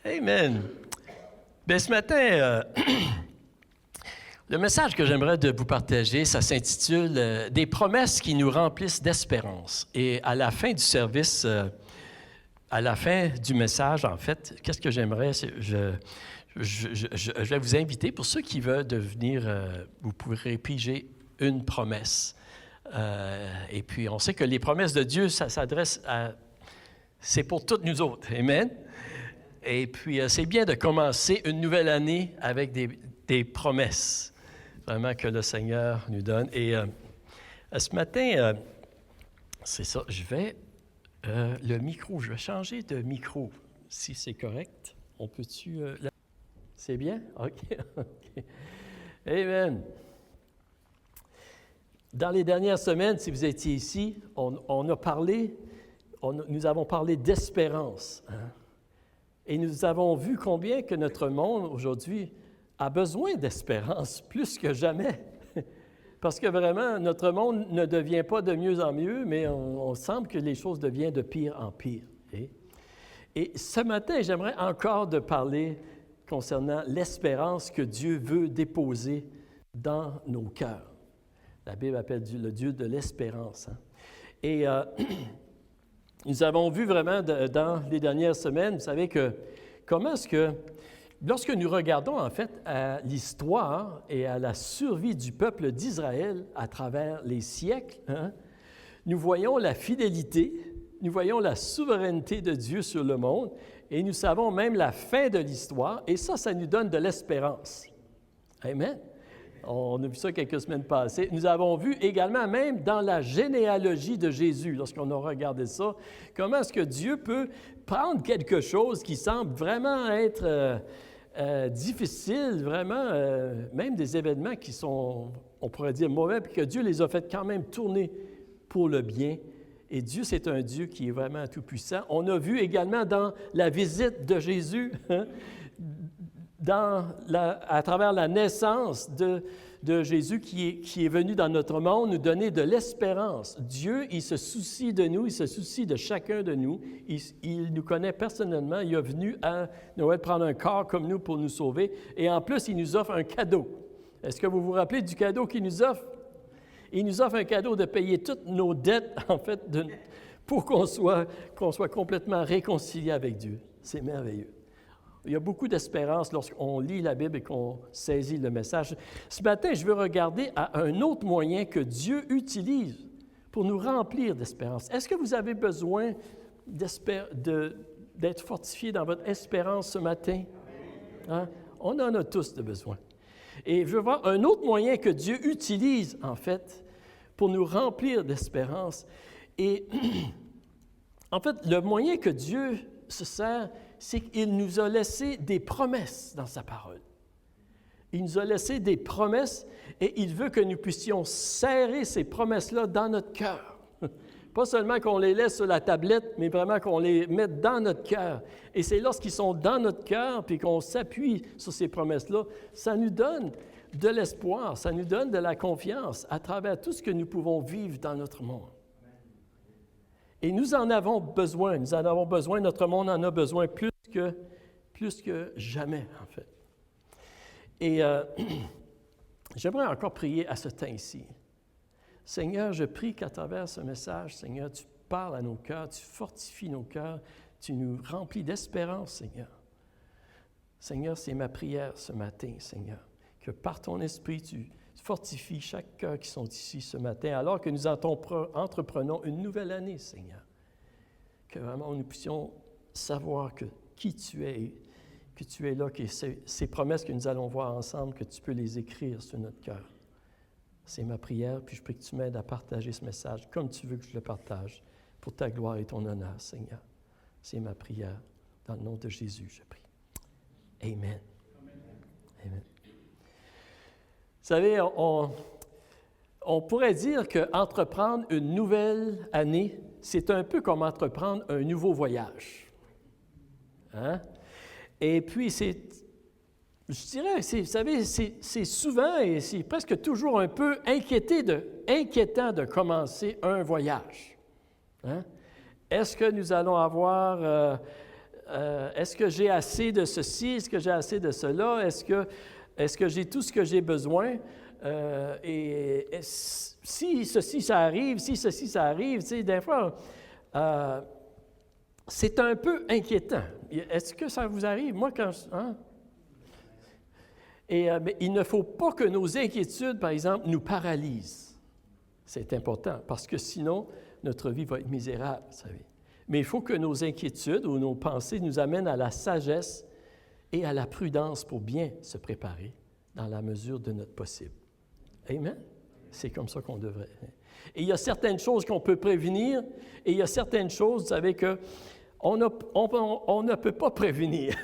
Amen. Bien, ce matin, le message que j'aimerais de vous partager, ça s'intitule « Des promesses qui nous remplissent d'espérance ». Et à la fin du service, à la fin du message, en fait, qu'est-ce que j'aimerais? Je vais vous inviter, pour ceux qui veulent devenir, vous pourrez piger une promesse. Et puis, on sait que les promesses de Dieu, ça s'adresse à... C'est pour toutes nous autres. Amen. Et puis, c'est bien de commencer une nouvelle année avec des promesses, vraiment, que le Seigneur nous donne. Et ce matin, c'est ça, je vais changer de micro, si c'est correct. On peut-tu... C'est bien? OK. Amen. Dans les dernières semaines, si vous étiez ici, nous avons parlé d'espérance. Hein? Et nous avons vu combien que notre monde, aujourd'hui, a besoin d'espérance, plus que jamais. Parce que vraiment, notre monde ne devient pas de mieux en mieux, mais on semble que les choses deviennent de pire en pire. Et ce matin, j'aimerais encore de parler concernant l'espérance que Dieu veut déposer dans nos cœurs. La Bible appelle le Dieu de l'espérance. Hein? Et nous avons vu vraiment dans les dernières semaines, vous savez que comment est-ce que, lorsque nous regardons en fait à l'histoire et à la survie du peuple d'Israël à travers les siècles, hein, nous voyons la fidélité, nous voyons la souveraineté de Dieu sur le monde et nous savons même la fin de l'histoire et ça nous donne de l'espérance. Amen. On a vu ça quelques semaines passées. Nous avons vu également, même dans la généalogie de Jésus, lorsqu'on a regardé ça, comment est-ce que Dieu peut prendre quelque chose qui semble vraiment être difficile, vraiment, même des événements qui sont, on pourrait dire, mauvais, puis que Dieu les a fait quand même tourner pour le bien. Et Dieu, c'est un Dieu qui est vraiment tout-puissant. On a vu également dans la visite de Jésus, hein, à travers la naissance de Jésus qui est venu dans notre monde nous donner de l'espérance. Dieu, il se soucie de nous, il se soucie de chacun de nous. Il nous connaît personnellement. Il est venu à Noël prendre un corps comme nous pour nous sauver. Et en plus, il nous offre un cadeau. Est-ce que vous vous rappelez du cadeau qu'il nous offre? Il nous offre un cadeau de payer toutes nos dettes, en fait, pour qu'on soit complètement réconcilié avec Dieu. C'est merveilleux. Il y a beaucoup d'espérance lorsqu'on lit la Bible et qu'on saisit le message. Ce matin, je veux regarder à un autre moyen que Dieu utilise pour nous remplir d'espérance. Est-ce que vous avez besoin d'être fortifié dans votre espérance ce matin? Hein? On en a tous de besoin. Et je veux voir un autre moyen que Dieu utilise, en fait, pour nous remplir d'espérance. Et en fait, le moyen que Dieu se sert, c'est qu'il nous a laissé des promesses dans sa parole. Il nous a laissé des promesses et il veut que nous puissions serrer ces promesses-là dans notre cœur. Pas seulement qu'on les laisse sur la tablette, mais vraiment qu'on les mette dans notre cœur. Et c'est lorsqu'ils sont dans notre cœur puis qu'on s'appuie sur ces promesses-là, ça nous donne de l'espoir, ça nous donne de la confiance à travers tout ce que nous pouvons vivre dans notre monde. Et nous en avons besoin, notre monde en a besoin plus que jamais, en fait. Et j'aimerais encore prier à ce temps-ci. Seigneur, je prie qu'à travers ce message, Seigneur, tu parles à nos cœurs, tu fortifies nos cœurs, tu nous remplis d'espérance, Seigneur. Seigneur, c'est ma prière ce matin, Seigneur, que par ton esprit, tu fortifie chaque cœur qui sont ici ce matin, alors que nous entreprenons une nouvelle année, Seigneur. Que vraiment nous puissions savoir qui tu es, que tu es là, que ces promesses que nous allons voir ensemble, que tu peux les écrire sur notre cœur. C'est ma prière, puis je prie que tu m'aides à partager ce message comme tu veux que je le partage, pour ta gloire et ton honneur, Seigneur. C'est ma prière. Dans le nom de Jésus, je prie. Amen. Amen. Vous savez, on pourrait dire qu'entreprendre une nouvelle année, c'est un peu comme entreprendre un nouveau voyage. Hein? Et puis, je dirais, vous savez, c'est souvent et c'est presque toujours un peu inquiétant de commencer un voyage. Hein? Est-ce que nous allons avoir est-ce que j'ai assez de ceci? Est-ce que j'ai assez de cela? Est-ce que j'ai tout ce que j'ai besoin? Si ceci, ça arrive, si ceci, ça arrive, tu sais, des fois, c'est un peu inquiétant. Est-ce que ça vous arrive? Moi, quand hein? Mais il ne faut pas que nos inquiétudes, par exemple, nous paralysent. C'est important, parce que sinon, notre vie va être misérable, vous savez. Mais il faut que nos inquiétudes ou nos pensées nous amènent à la sagesse et à la prudence pour bien se préparer dans la mesure de notre possible. Amen? C'est comme ça qu'on devrait. Et il y a certaines choses qu'on peut prévenir, et il y a certaines choses, vous savez, qu'on ne peut pas prévenir.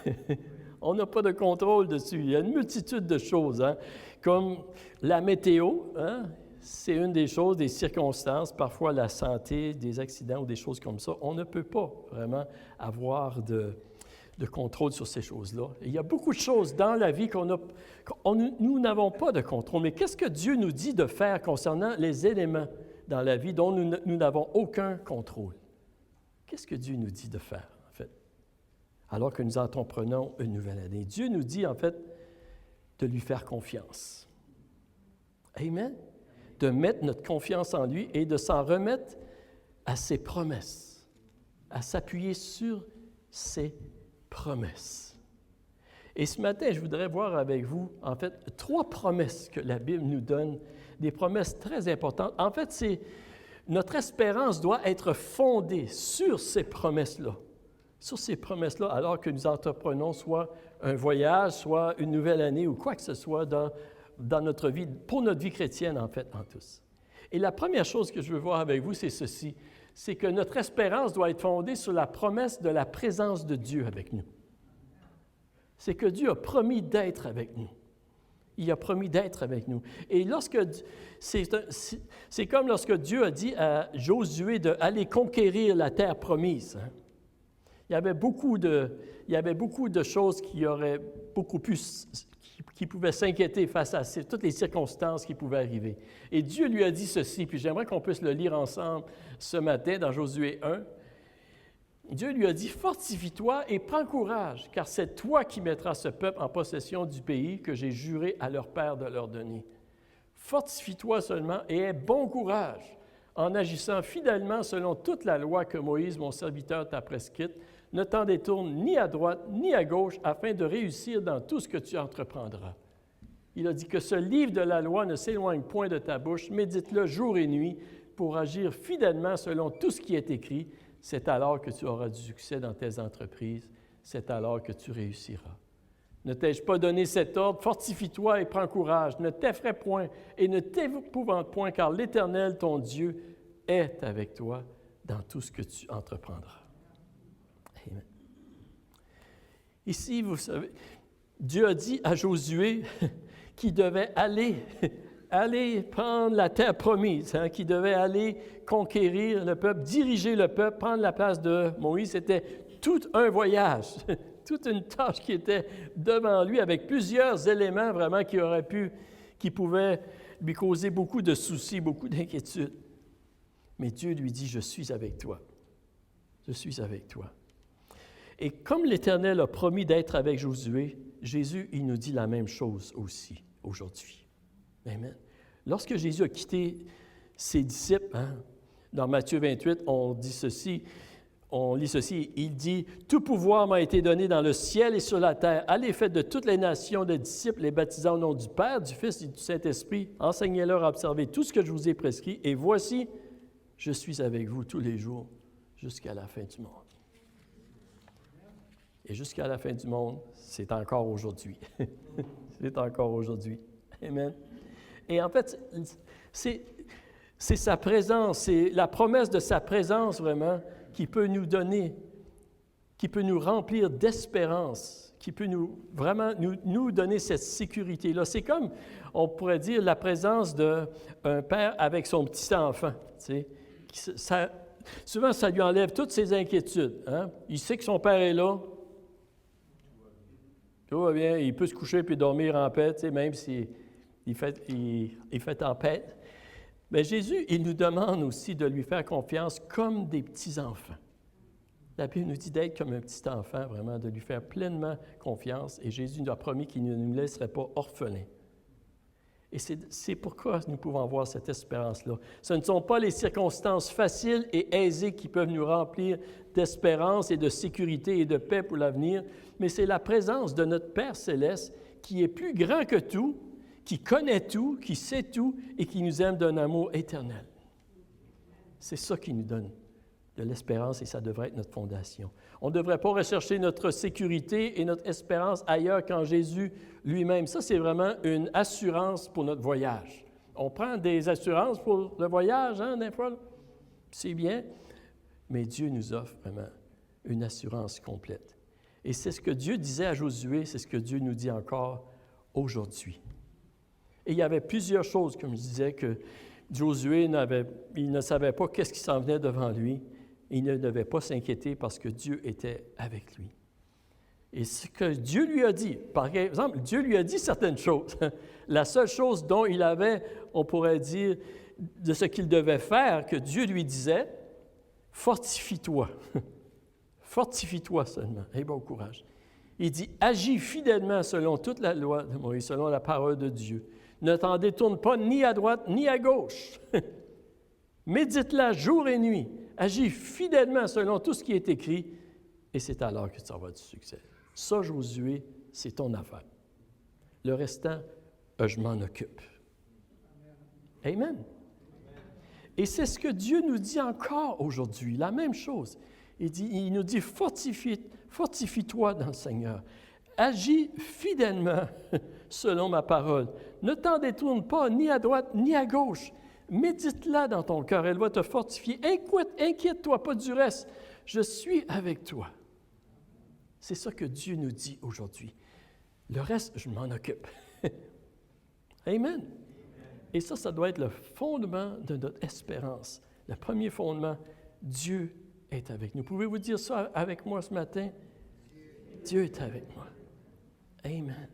On n'a pas de contrôle dessus. Il y a une multitude de choses, hein, comme la météo, hein, c'est une des choses, des circonstances, parfois la santé, des accidents ou des choses comme ça. On ne peut pas vraiment avoir de contrôle sur ces choses-là. Et il y a beaucoup de choses dans la vie nous n'avons pas de contrôle. Mais qu'est-ce que Dieu nous dit de faire concernant les éléments dans la vie dont nous n'avons aucun contrôle? Qu'est-ce que Dieu nous dit de faire, en fait, alors que nous entreprenons une nouvelle année? Dieu nous dit, en fait, de lui faire confiance. Amen? De mettre notre confiance en lui et de s'en remettre à ses promesses, à s'appuyer sur ses promesses. Et ce matin, je voudrais voir avec vous, en fait, 3 promesses que la Bible nous donne, des promesses très importantes. En fait, notre espérance doit être fondée sur ces promesses-là. Sur ces promesses-là, alors que nous entreprenons soit un voyage, soit une nouvelle année ou quoi que ce soit dans notre vie, pour notre vie chrétienne, en fait, en tous. Et la première chose que je veux voir avec vous, c'est ceci, c'est que notre espérance doit être fondée sur la promesse de la présence de Dieu avec nous. C'est que Dieu a promis d'être avec nous. Il a promis d'être avec nous. Et c'est comme lorsque Dieu a dit à Josué d'aller conquérir la terre promise. Hein. Il y avait beaucoup de choses qui pouvaient s'inquiéter face à toutes les circonstances qui pouvaient arriver. Et Dieu lui a dit ceci, puis j'aimerais qu'on puisse le lire ensemble ce matin dans Josué 1. Dieu lui a dit, « Fortifie-toi et prends courage, car c'est toi qui mettras ce peuple en possession du pays que j'ai juré à leur père de leur donner. Fortifie-toi seulement et aie bon courage en agissant fidèlement selon toute la loi que Moïse, mon serviteur, t'a prescrite. Ne t'en détourne ni à droite ni à gauche afin de réussir dans tout ce que tu entreprendras. » Il a dit que ce livre de la loi ne s'éloigne point de ta bouche, médite-le jour et nuit pour agir fidèlement selon tout ce qui est écrit. C'est alors que tu auras du succès dans tes entreprises, c'est alors que tu réussiras. Ne t'ai-je pas donné cet ordre? Fortifie-toi et prends courage, ne t'effraie point et ne t'épouvante point, car l'Éternel, ton Dieu, est avec toi dans tout ce que tu entreprendras. Amen. Ici, vous savez, Dieu a dit à Josué qu'il devait aller prendre la terre promise, hein, qu'il devait aller conquérir le peuple, diriger le peuple, prendre la place de Moïse. C'était tout un voyage, toute une tâche qui était devant lui avec plusieurs éléments vraiment qui pouvaient lui causer beaucoup de soucis, beaucoup d'inquiétudes. Mais Dieu lui dit, « Je suis avec toi. Je suis avec toi. » Et comme l'Éternel a promis d'être avec Josué, Jésus, il nous dit la même chose aussi aujourd'hui. Amen. Lorsque Jésus a quitté ses disciples, hein, dans Matthieu 28, on lit ceci, il dit, « Tout pouvoir m'a été donné dans le ciel et sur la terre. Allez, faites de toutes les nations des disciples, les baptisant au nom du Père, du Fils et du Saint-Esprit. Enseignez-leur à observer tout ce que je vous ai prescrit. Et voici, je suis avec vous tous les jours jusqu'à la fin du monde. » Et jusqu'à la fin du monde, c'est encore aujourd'hui. C'est encore aujourd'hui. Amen. Et en fait, c'est sa présence, c'est la promesse de sa présence vraiment qui peut nous donner, qui peut nous remplir d'espérance, qui peut nous donner cette sécurité-là. C'est comme, on pourrait dire, la présence d'un père avec son petit enfant. Tu sais. Souvent, ça lui enlève toutes ses inquiétudes. Hein? Il sait que son père est là. Tout va bien, il peut se coucher puis dormir en paix, tu sais, même s'il fait tempête. Mais Jésus, il nous demande aussi de lui faire confiance comme des petits-enfants. La Bible nous dit d'être comme un petit enfant, vraiment, de lui faire pleinement confiance. Et Jésus nous a promis qu'il ne nous laisserait pas orphelins. Et c'est pourquoi nous pouvons avoir cette espérance-là. Ce ne sont pas les circonstances faciles et aisées qui peuvent nous remplir d'espérance et de sécurité et de paix pour l'avenir, mais c'est la présence de notre Père céleste qui est plus grand que tout, qui connaît tout, qui sait tout et qui nous aime d'un amour éternel. C'est ça qui nous donne de l'espérance et ça devrait être notre fondation. On ne devrait pas rechercher notre sécurité et notre espérance ailleurs qu'en Jésus lui-même. Ça, c'est vraiment une assurance pour notre voyage. On prend des assurances pour le voyage, hein, des fois. C'est bien, mais Dieu nous offre vraiment une assurance complète. Et c'est ce que Dieu disait à Josué, c'est ce que Dieu nous dit encore aujourd'hui. Et il y avait plusieurs choses, comme je disais, que Josué il ne savait pas qu'est-ce qui s'en venait devant lui. Il ne devait pas s'inquiéter parce que Dieu était avec lui. Et ce que Dieu lui a dit, par exemple, Dieu lui a dit certaines choses. La seule chose dont il avait, on pourrait dire, de ce qu'il devait faire, que Dieu lui disait, fortifie-toi. Fortifie-toi seulement. Et bon courage. Il dit, agis fidèlement selon toute la loi de Moïse, selon la parole de Dieu. Ne t'en détourne pas ni à droite ni à gauche. Médite-la jour et nuit. Agis fidèlement selon tout ce qui est écrit, et c'est alors que tu auras du succès. Ça, Josué, c'est ton affaire. Le restant, je m'en occupe. Amen. Et c'est ce que Dieu nous dit encore aujourd'hui, la même chose. Il nous dit, fortifie-toi dans le Seigneur. Agis fidèlement selon ma parole. Ne t'en détourne pas ni à droite ni à gauche. Médite-la dans ton cœur, elle va te fortifier. Inquiète-toi pas du reste. Je suis avec toi. C'est ça que Dieu nous dit aujourd'hui. Le reste, je m'en occupe. Amen. Et ça doit être le fondement de notre espérance. Le premier fondement, Dieu est avec nous. Pouvez-vous dire ça avec moi ce matin? Dieu est avec moi. Amen.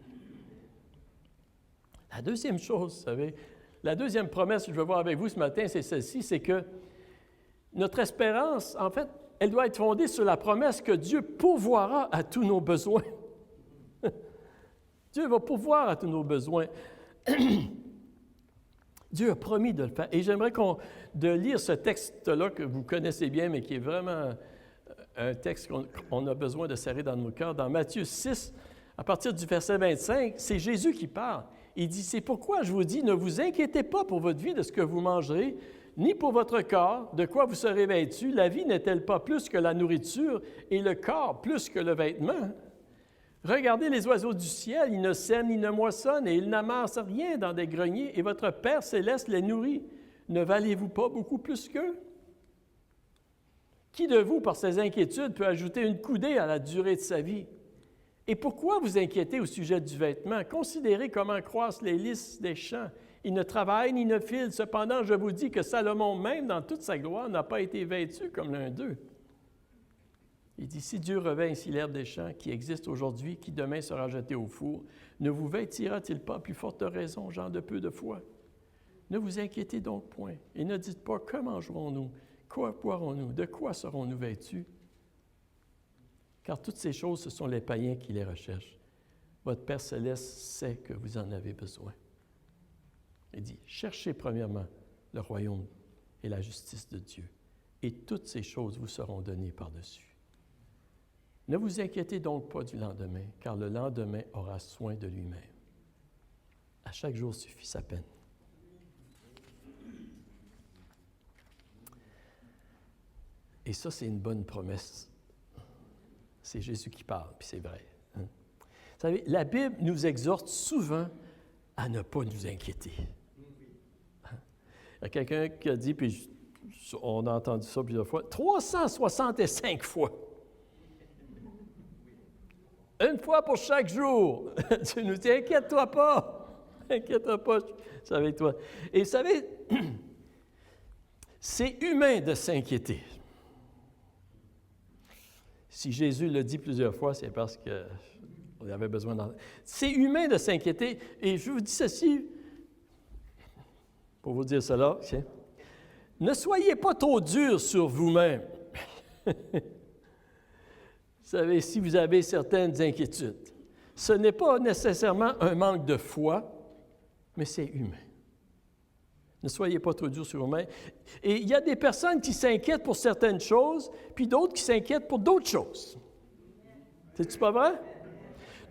La deuxième chose, vous savez, la deuxième promesse que je veux voir avec vous ce matin, c'est celle-ci, c'est que notre espérance, en fait, elle doit être fondée sur la promesse que Dieu pourvoira à tous nos besoins. Dieu va pourvoir à tous nos besoins. Dieu a promis de le faire. Et j'aimerais de lire ce texte-là que vous connaissez bien, mais qui est vraiment un texte qu'on a besoin de serrer dans nos cœurs. Dans Matthieu 6, à partir du verset 25, c'est Jésus qui parle. Il dit, « C'est pourquoi je vous dis, ne vous inquiétez pas pour votre vie de ce que vous mangerez, ni pour votre corps, de quoi vous serez vêtus. La vie n'est-elle pas plus que la nourriture et le corps plus que le vêtement? Regardez les oiseaux du ciel, ils ne sèment ni ne moissonnent et ils n'amassent rien dans des greniers, et votre Père céleste les nourrit. Ne valez-vous pas beaucoup plus qu'eux? Qui de vous, par ses inquiétudes, peut ajouter une coudée à la durée de sa vie? Et pourquoi vous inquiétez au sujet du vêtement? Considérez comment croissent les lys des champs. Ils ne travaillent ni ne filent. Cependant, je vous dis que Salomon, même dans toute sa gloire, n'a pas été vêtu comme l'un d'eux. Il dit, si Dieu revêt ainsi l'herbe des champs qui existe aujourd'hui, qui demain sera jetée au four, ne vous vêtira-t-il pas à plus forte raison, gens de peu de foi? Ne vous inquiétez donc point, et ne dites pas, que mangerons-nous? Quoi boirons-nous? De quoi serons-nous vêtus? Car toutes ces choses, ce sont les païens qui les recherchent. Votre Père céleste sait que vous en avez besoin. Il dit, cherchez premièrement le royaume et la justice de Dieu, et toutes ces choses vous seront données par-dessus. Ne vous inquiétez donc pas du lendemain, car le lendemain aura soin de lui-même. À chaque jour suffit sa peine. Et ça, c'est une bonne promesse. C'est Jésus qui parle, puis c'est vrai. Hein? Vous savez, la Bible nous exhorte souvent à ne pas nous inquiéter. Hein? Il y a quelqu'un qui a dit, puis on a entendu ça plusieurs fois, 365 fois. Une fois pour chaque jour. Tu nous dis, inquiète-toi pas. Inquiète-toi pas, je suis avec toi. Et vous savez, c'est humain de s'inquiéter. Si Jésus le dit plusieurs fois, c'est parce qu'on avait besoin d'en... C'est humain de s'inquiéter. Et je vous dis ceci, pour vous dire cela, ne soyez pas trop dur sur vous-même. savez, si vous avez certaines inquiétudes, ce n'est pas nécessairement un manque de foi, mais c'est humain. Ne soyez pas trop durs sur vous-même. Et il y a des personnes qui s'inquiètent pour certaines choses, puis d'autres qui s'inquiètent pour d'autres choses. C'est-tu pas vrai?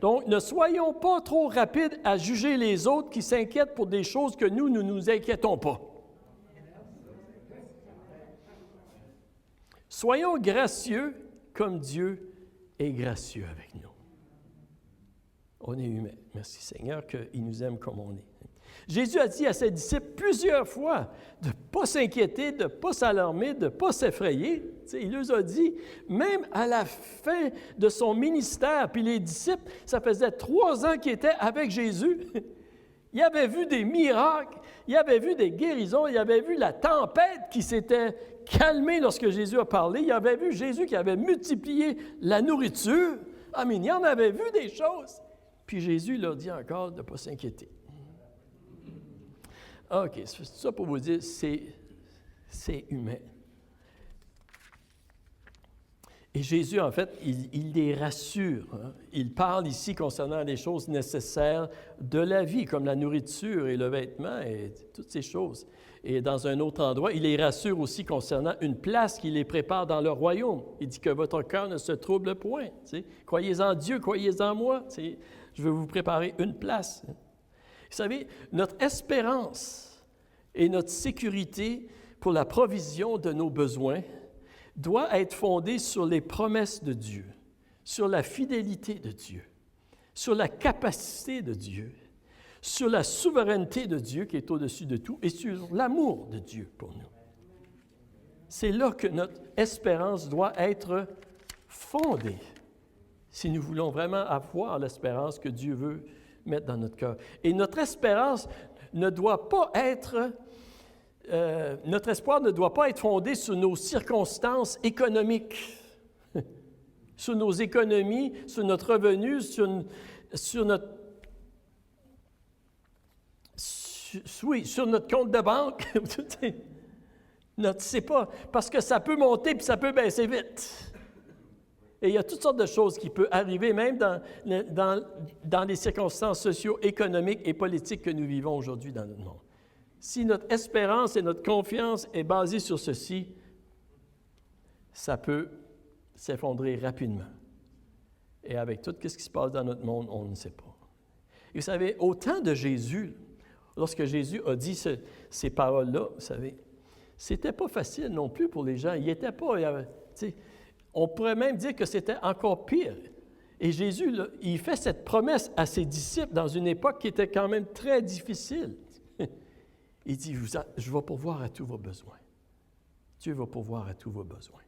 Donc, ne soyons pas trop rapides à juger les autres qui s'inquiètent pour des choses que nous ne nous inquiétons pas. Soyons gracieux comme Dieu est gracieux avec nous. On est humain. Merci Seigneur qu'il nous aime comme on est. Jésus a dit à ses disciples plusieurs fois de ne pas s'inquiéter, de ne pas s'alarmer, de ne pas s'effrayer. Il leur a dit, même à la fin de son ministère, puis les disciples, ça faisait 3 ans qu'ils étaient avec Jésus. Ils avaient vu des miracles, ils avaient vu des guérisons, ils avaient vu la tempête qui s'était calmée lorsque Jésus a parlé. Ils avaient vu Jésus qui avait multiplié la nourriture. Ah, mais ils en avaient vu des choses. Puis Jésus leur dit encore de ne pas s'inquiéter. OK, c'est ça pour vous dire, c'est humain. Et Jésus, en fait, il les rassure. Hein? Il parle ici concernant les choses nécessaires de la vie, comme la nourriture et le vêtement et toutes ces choses. Et dans un autre endroit, il les rassure aussi concernant une place qu'il les prépare dans le royaume. Il dit que votre cœur ne se trouble point. Croyez en Dieu, croyez en moi. Je veux vous préparer une place. Vous savez, notre espérance et notre sécurité pour la provision de nos besoins doit être fondée sur les promesses de Dieu, sur la fidélité de Dieu, sur la capacité de Dieu, sur la souveraineté de Dieu qui est au-dessus de tout et sur l'amour de Dieu pour nous. C'est là que notre espérance doit être fondée si nous voulons vraiment avoir l'espérance que Dieu veut mettre dans notre cœur. Et notre espérance ne doit pas être, notre espoir ne doit pas être fondé sur nos circonstances économiques, sur nos économies, sur notre revenu, sur notre compte de banque. C'est pas, parce que ça peut monter puis ça peut baisser vite. Et il y a toutes sortes de choses qui peuvent arriver, même dans les circonstances socio-économiques et politiques que nous vivons aujourd'hui dans notre monde. Si notre espérance et notre confiance est basée sur ceci, ça peut s'effondrer rapidement. Et avec tout ce qui se passe dans notre monde, on ne sait pas. Et vous savez, au temps de Jésus, lorsque Jésus a dit ces paroles-là, vous savez, c'était pas facile non plus pour les gens. Il n'était pas... On pourrait même dire que c'était encore pire. Et Jésus, là, il fait cette promesse à ses disciples dans une époque qui était quand même très difficile. Il dit, je vais pourvoir à tous vos besoins. Dieu va pourvoir à tous vos besoins.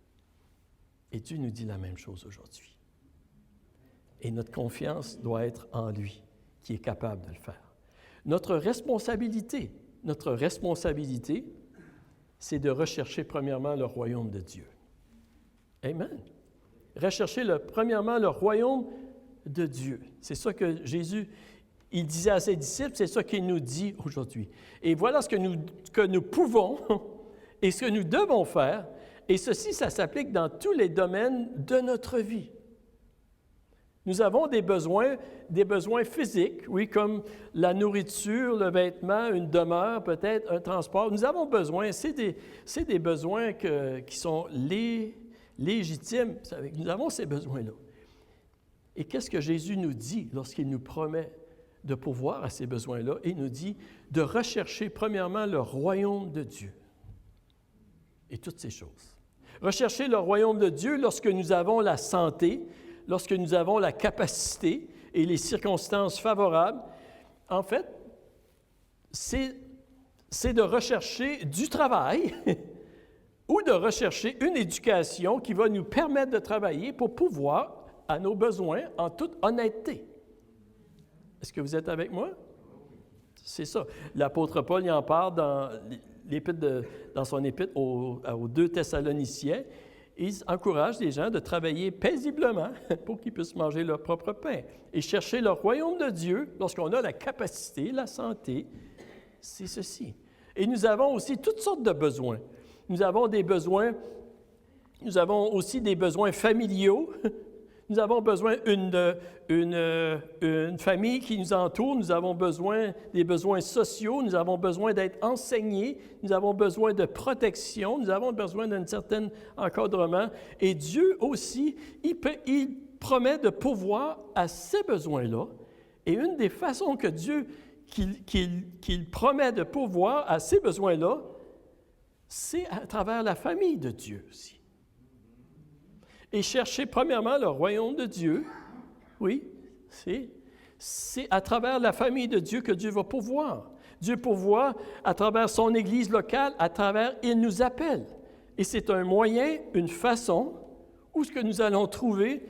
Et Dieu nous dit la même chose aujourd'hui. Et notre confiance doit être en lui, qui est capable de le faire. Notre responsabilité, c'est de rechercher premièrement le royaume de Dieu. Amen. Rechercher premièrement le royaume de Dieu. C'est ça que Jésus, il disait à ses disciples, c'est ça qu'il nous dit aujourd'hui. Et voilà ce que nous pouvons et ce que nous devons faire. Et ceci, ça s'applique dans tous les domaines de notre vie. Nous avons des besoins physiques, oui, comme la nourriture, le vêtement, une demeure, peut-être un transport. Nous avons besoin, c'est des besoins qui sont légitimes. Nous avons ces besoins-là. Et qu'est-ce que Jésus nous dit lorsqu'il nous promet de pourvoir à ces besoins-là? Il nous dit de rechercher premièrement le royaume de Dieu et toutes ces choses. Rechercher le royaume de Dieu lorsque nous avons la santé, lorsque nous avons la capacité et les circonstances favorables. En fait, c'est de rechercher du travail ou de rechercher une éducation qui va nous permettre de travailler pour pouvoir à nos besoins en toute honnêteté. Est-ce que vous êtes avec moi? C'est ça. L'apôtre Paul, il en parle dans son épître aux 2 Thessaloniciens. Il encourage les gens de travailler paisiblement pour qu'ils puissent manger leur propre pain et chercher le royaume de Dieu lorsqu'on a la capacité, la santé. C'est ceci. Et nous avons aussi toutes sortes de besoins. Nous avons aussi des besoins familiaux. Nous avons besoin d'une famille qui nous entoure. Nous avons besoin des besoins sociaux. Nous avons besoin d'être enseignés. Nous avons besoin de protection. Nous avons besoin d'un certain encadrement. Et Dieu aussi, il promet de pourvoir à ces besoins-là. Et une des façons que Dieu, qu'il promet de pourvoir à ces besoins-là, c'est à travers la famille de Dieu aussi. Et chercher premièrement le royaume de Dieu, oui, c'est à travers la famille de Dieu que Dieu va pourvoir. Dieu pourvoit à travers son Église locale, à travers, il nous appelle. Et c'est un moyen, une façon, où ce que nous allons trouver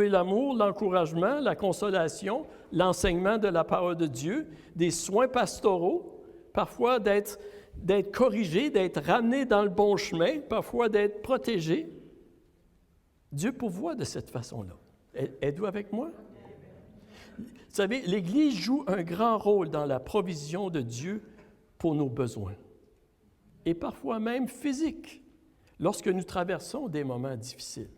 l'amour, l'encouragement, la consolation, l'enseignement de la parole de Dieu, des soins pastoraux, parfois d'être corrigé, d'être ramené dans le bon chemin, parfois d'être protégé. Dieu pourvoit de cette façon-là. Êtes-vous avec moi? Vous savez, l'Église joue un grand rôle dans la provision de Dieu pour nos besoins, et parfois même physiques, lorsque nous traversons des moments difficiles.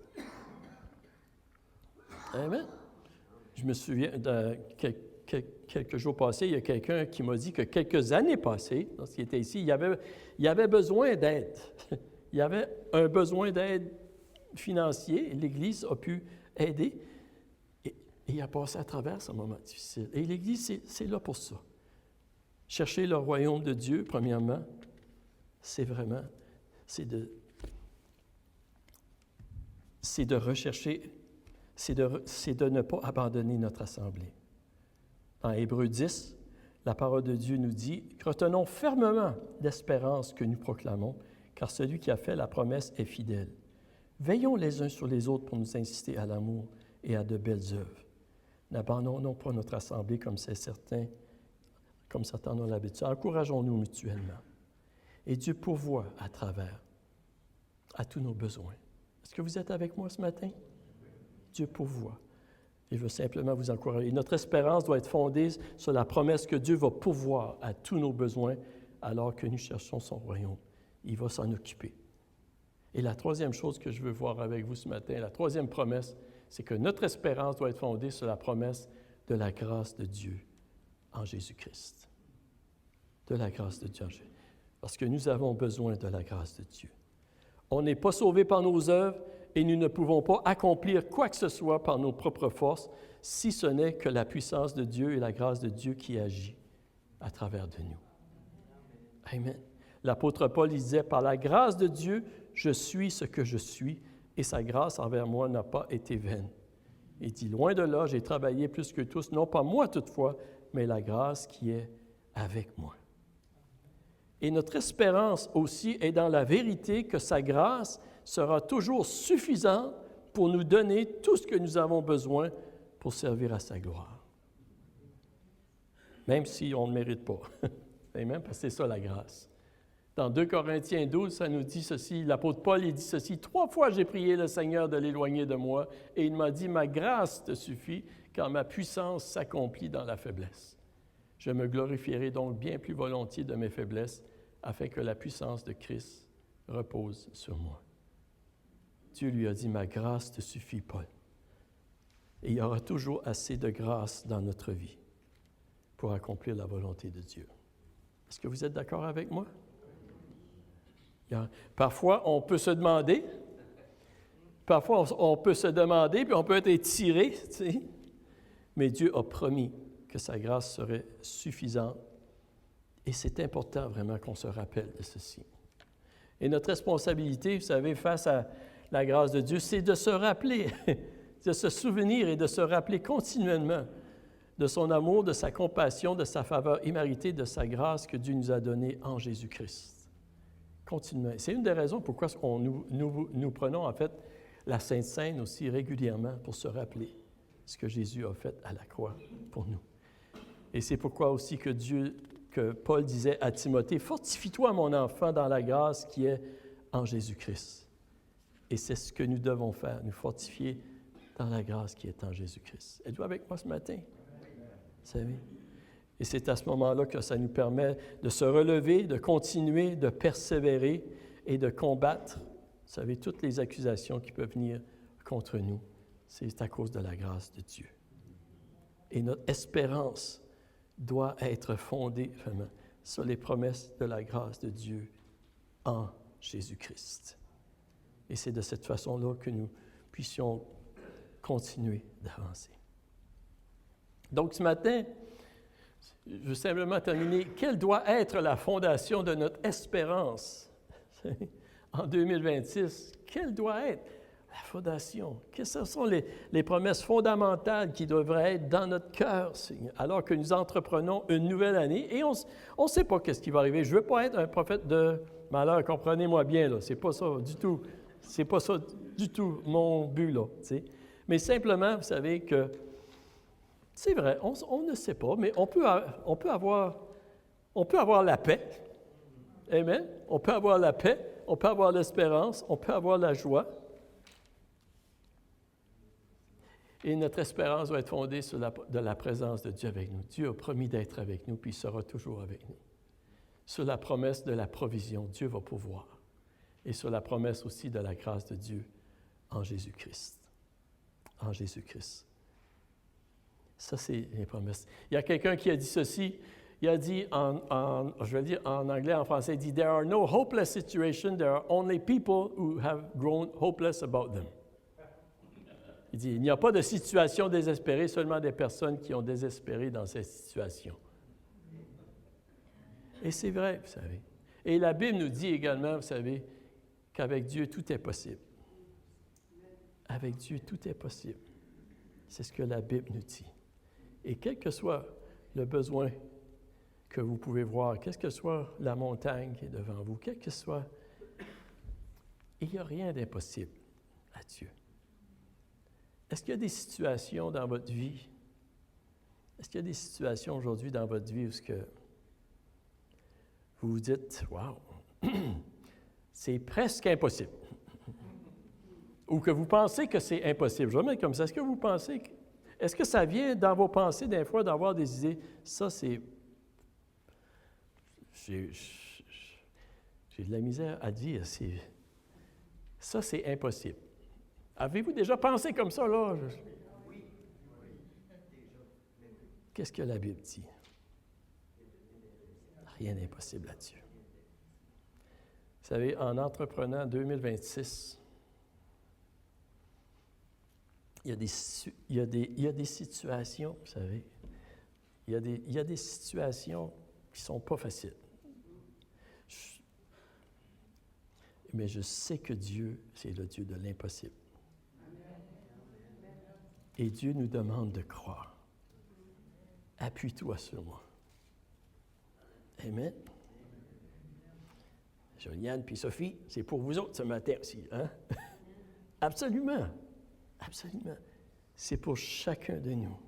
Amen. Je me souviens, quelques jours passés, il y a quelqu'un qui m'a dit que quelques années passées, lorsqu'il était ici, il y avait besoin d'aide. Il y avait un besoin d'aide financier, et l'Église a pu aider, et il a passé à travers ce moment difficile. Et l'Église, c'est là pour ça. Chercher le royaume de Dieu, premièrement, c'est de rechercher, c'est de ne pas abandonner notre assemblée. Dans Hébreux 10, la parole de Dieu nous dit « Retenons fermement l'espérance que nous proclamons, car celui qui a fait la promesse est fidèle. Veillons les uns sur les autres pour nous inciter à l'amour et à de belles œuvres. N'abandonnons pas notre assemblée comme certains ont l'habitude. Encourageons-nous mutuellement. Et Dieu pourvoit à travers à tous nos besoins. Est-ce que vous êtes avec moi ce matin? Dieu pourvoit. Et je veux simplement vous encourager. Notre espérance doit être fondée sur la promesse que Dieu va pourvoir à tous nos besoins alors que nous cherchons son royaume. Il va s'en occuper. Et la troisième chose que je veux voir avec vous ce matin, la troisième promesse, c'est que notre espérance doit être fondée sur la promesse de la grâce de Dieu en Jésus-Christ. De la grâce de Dieu en Jésus. Parce que nous avons besoin de la grâce de Dieu. On n'est pas sauvés par nos œuvres et nous ne pouvons pas accomplir quoi que ce soit par nos propres forces, si ce n'est que la puissance de Dieu et la grâce de Dieu qui agit à travers de nous. Amen. L'apôtre Paul disait, « Par la grâce de Dieu, je suis ce que je suis, et sa grâce envers moi n'a pas été vaine. » Il dit, « Loin de là, j'ai travaillé plus que tous, non pas moi toutefois, mais la grâce qui est avec moi. » Et notre espérance aussi est dans la vérité que sa grâce sera toujours suffisante pour nous donner tout ce que nous avons besoin pour servir à sa gloire. Même si on ne mérite pas. Amen, parce que c'est ça la grâce. Dans 2 Corinthiens 12, ça nous dit ceci, l'apôtre Paul, il dit ceci, « 3 fois j'ai prié le Seigneur de l'éloigner de moi, et il m'a dit, ma grâce te suffit, car ma puissance s'accomplit dans la faiblesse. Je me glorifierai donc bien plus volontiers de mes faiblesses, afin que la puissance de Christ repose sur moi. » Dieu lui a dit, « Ma grâce te suffit, Paul. » Et il y aura toujours assez de grâce dans notre vie pour accomplir la volonté de Dieu. Est-ce que vous êtes d'accord avec moi? Parfois, on peut se demander, puis on peut être étiré, tu sais, mais Dieu a promis que sa grâce serait suffisante. Et c'est important vraiment qu'on se rappelle de ceci. Et notre responsabilité, vous savez, face à la grâce de Dieu, c'est de se rappeler, de se souvenir et de se rappeler continuellement de son amour, de sa compassion, de sa faveur imméritée, de sa grâce que Dieu nous a donnée en Jésus-Christ. Continuellement. C'est une des raisons pourquoi nous prenons en fait la Sainte Seine aussi régulièrement pour se rappeler ce que Jésus a fait à la croix pour nous. Et c'est pourquoi aussi que Paul disait à Timothée, « Fortifie-toi, mon enfant, dans la grâce qui est en Jésus-Christ. » Et c'est ce que nous devons faire, nous fortifier dans la grâce qui est en Jésus-Christ. Êtes-vous avec moi ce matin? Vous savez? Et c'est à ce moment-là que ça nous permet de se relever, de continuer, de persévérer et de combattre, vous savez, toutes les accusations qui peuvent venir contre nous c'est à cause de la grâce de Dieu. Et notre espérance doit être fondée vraiment sur les promesses de la grâce de Dieu en Jésus-Christ. Et c'est de cette façon-là que nous puissions continuer d'avancer. Donc, ce matin, je veux simplement terminer. Quelle doit être la fondation de notre espérance en 2026? Quelle doit être la fondation? Quelles sont les promesses fondamentales qui devraient être dans notre cœur, Seigneur, alors que nous entreprenons une nouvelle année et on ne sait pas ce qui va arriver. Je ne veux pas être un prophète de malheur, comprenez-moi bien, là. C'est pas ça du tout. C'est pas ça du tout mon but, là. T'sais. Mais simplement, vous savez que c'est vrai, on ne sait pas, mais on peut avoir la paix. Amen. On peut avoir la paix, on peut avoir l'espérance, on peut avoir la joie. Et notre espérance doit être fondée sur la présence de Dieu avec nous. Dieu a promis d'être avec nous, puis il sera toujours avec nous. Sur la promesse de la provision, Dieu va pouvoir. Et sur la promesse aussi de la grâce de Dieu en Jésus-Christ. En Jésus-Christ. Ça, c'est les promesses. Il y a quelqu'un qui a dit ceci. Il a dit, je vais le dire en anglais, en français, il dit « There are no hopeless situations, there are only people who have grown hopeless about them. » Il dit « Il n'y a pas de situation désespérée, seulement des personnes qui ont désespéré dans cette situation. » Et c'est vrai, vous savez. Et la Bible nous dit également, vous savez, qu'avec Dieu, tout est possible. Avec Dieu, tout est possible. C'est ce que la Bible nous dit. Et quel que soit le besoin que vous pouvez voir, quelle que soit la montagne qui est devant vous, quel que soit, il n'y a rien d'impossible à Dieu. Est-ce qu'il y a des situations dans votre vie? Est-ce qu'il y a des situations aujourd'hui dans votre vie où vous vous dites, « Wow, c'est presque impossible. » Ou que vous pensez que c'est impossible. Je vais mettre comme ça. Est-ce que ça vient dans vos pensées des fois d'avoir des idées? Ça, c'est... J'ai de la misère à dire. Ça, c'est impossible. Avez-vous déjà pensé comme ça, là? Oui. Qu'est-ce que la Bible dit? Rien n'est impossible à Dieu. Vous savez, en entreprenant 2026, il y a des situations, vous savez, il y a des situations qui ne sont pas faciles. Mais je sais que Dieu, c'est le Dieu de l'impossible. Et Dieu nous demande de croire. Appuie-toi sur moi. Amen. Joliane puis Sophie, c'est pour vous autres ce matin aussi. Hein? Absolument. Absolument. C'est pour chacun de nous.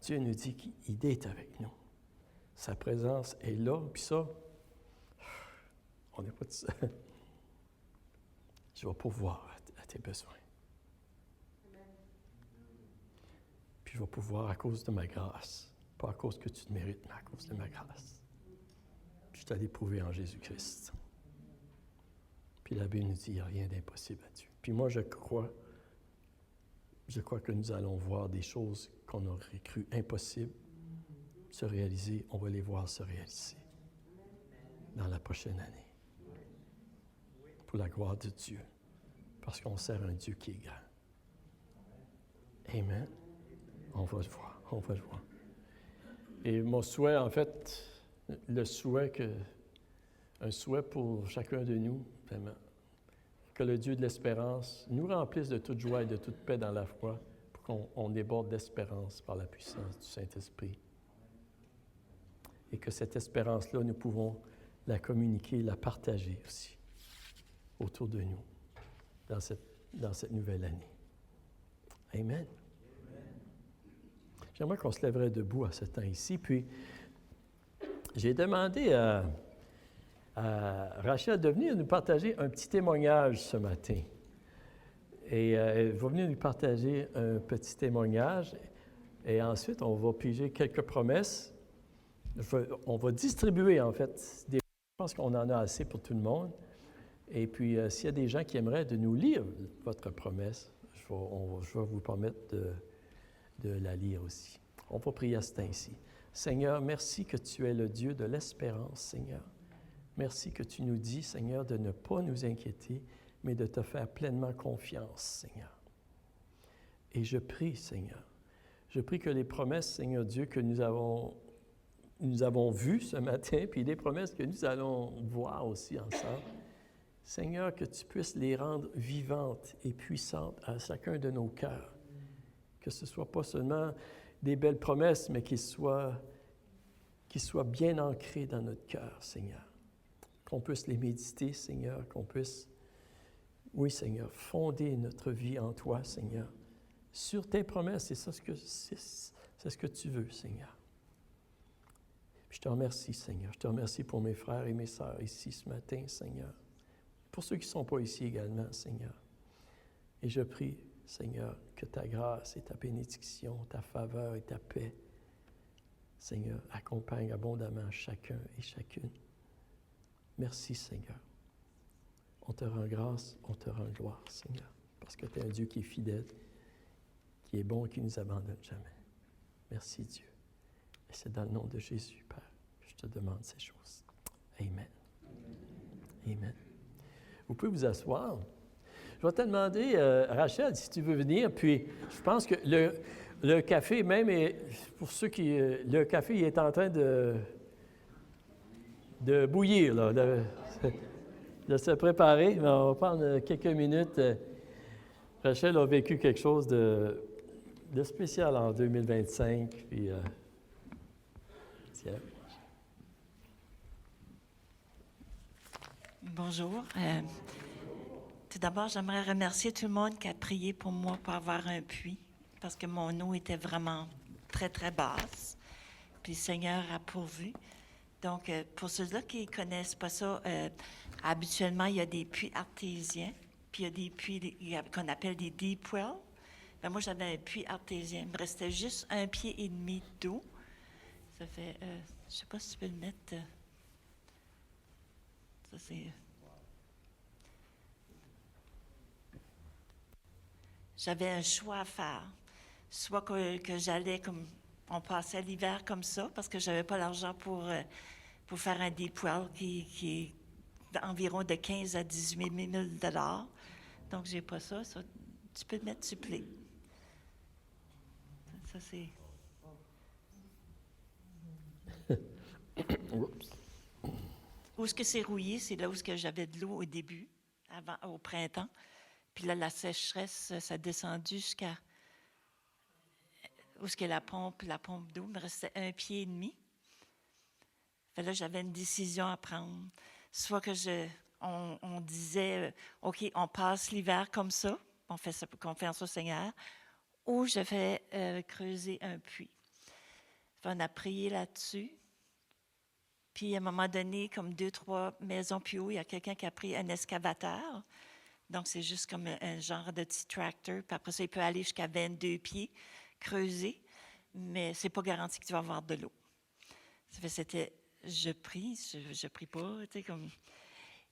Dieu nous dit qu'il est avec nous. Sa présence est là, puis ça, on n'est pas tout seul. Je vais pourvoir à tes besoins. Puis je vais pouvoir à cause de ma grâce, pas à cause que tu te mérites, mais à cause de ma grâce. Puis je t'allais prouver en Jésus-Christ. Puis la Bible nous dit, il n'y a rien d'impossible à Dieu. Puis moi, je crois que nous allons voir des choses qu'on aurait cru impossibles se réaliser. On va les voir se réaliser dans la prochaine année. Pour la gloire de Dieu. Parce qu'on sert un Dieu qui est grand. Amen. On va le voir. On va le voir. Et mon souhait, en fait, un souhait pour chacun de nous, vraiment, que le Dieu de l'espérance nous remplisse de toute joie et de toute paix dans la foi pour qu'on déborde d'espérance par la puissance du Saint-Esprit. Et que cette espérance-là, nous pouvons la communiquer, la partager aussi autour de nous dans cette nouvelle année. Amen. J'aimerais qu'on se lèverait debout à ce temps ici. Puis, j'ai demandé à Rachel de venir nous partager un petit témoignage ce matin. Et elle va venir nous partager un petit témoignage. Et ensuite, on va piger quelques promesses. On va distribuer, en fait, je pense qu'on en a assez pour tout le monde. Et puis, s'il y a des gens qui aimeraient de nous lire votre promesse, je vais vous permettre de la lire aussi. On va prier à cet ainsi. Seigneur, merci que tu es le Dieu de l'espérance, Seigneur. Merci que tu nous dis, Seigneur, de ne pas nous inquiéter, mais de te faire pleinement confiance, Seigneur. Et je prie, Seigneur, je prie que les promesses, Seigneur Dieu, que nous avons vues ce matin, puis les promesses que nous allons voir aussi ensemble, Seigneur, que tu puisses les rendre vivantes et puissantes à chacun de nos cœurs. Que ce ne soit pas seulement des belles promesses, mais qu'ils soient bien ancrés dans notre cœur, Seigneur. Qu'on puisse les méditer, Seigneur, qu'on puisse, oui, Seigneur, fonder notre vie en toi, Seigneur. Sur tes promesses, c'est ce que tu veux, Seigneur. Puis je te remercie, Seigneur. Je te remercie pour mes frères et mes sœurs ici ce matin, Seigneur. Pour ceux qui ne sont pas ici également, Seigneur. Et je prie, Seigneur, que ta grâce et ta bénédiction, ta faveur et ta paix, Seigneur, accompagnent abondamment chacun et chacune. Merci, Seigneur. On te rend grâce, on te rend gloire, Seigneur, parce que tu es un Dieu qui est fidèle, qui est bon et qui ne nous abandonne jamais. Merci, Dieu. Et c'est dans le nom de Jésus, Père, que je te demande ces choses. Amen. Amen. Vous pouvez vous asseoir. Je vais te demander, Rachel, si tu veux venir, puis je pense que le café même, pour ceux qui... le café il est en train de bouillir, là, de se préparer, mais on va prendre quelques minutes. Rachel a vécu quelque chose de spécial en 2025, puis... tiens. Bonjour. Tout d'abord, j'aimerais remercier tout le monde qui a prié pour moi pour avoir un puits, parce que mon eau était vraiment très, très basse. Puis le Seigneur a pourvu. Donc, pour ceux-là qui ne connaissent pas ça, habituellement, il y a des puits artésiens, puis il y a des puits qu'on appelle des deep wells. Ben, moi, j'avais un puits artésien. Il me restait juste 1,5 pied d'eau. Ça fait, je ne sais pas si tu peux le mettre. Ça, c'est... J'avais un choix à faire. Soit que j'allais comme... On passait l'hiver comme ça, parce que je n'avais pas l'argent pour faire un deep well qui est d'environ de 15 à 18 000 $. Donc, j'ai pas ça. Tu peux le mettre, s'il te plaît. Ça, c'est... Où est-ce que c'est rouillé? C'est là où est-ce que j'avais de l'eau au début, au printemps. Puis là, la sécheresse, ça a descendu jusqu'à où est-ce que la pompe d'eau me restait 1,5 pied. Fait là, j'avais une décision à prendre. Soit que on disait, OK, on passe l'hiver comme ça, on fait ça, confiance au Seigneur, ou je vais creuser un puits. Fait, on a prié là-dessus. Puis, à un moment donné, comme 2-3 maisons plus haut, il y a quelqu'un qui a pris un excavateur. Donc, c'est juste comme un genre de petit tracteur. Puis après ça, il peut aller jusqu'à 22 pieds, creuser. Mais c'est pas garanti que tu vas avoir de l'eau. Ça fait, c'était, je prie pas, tu sais, comme...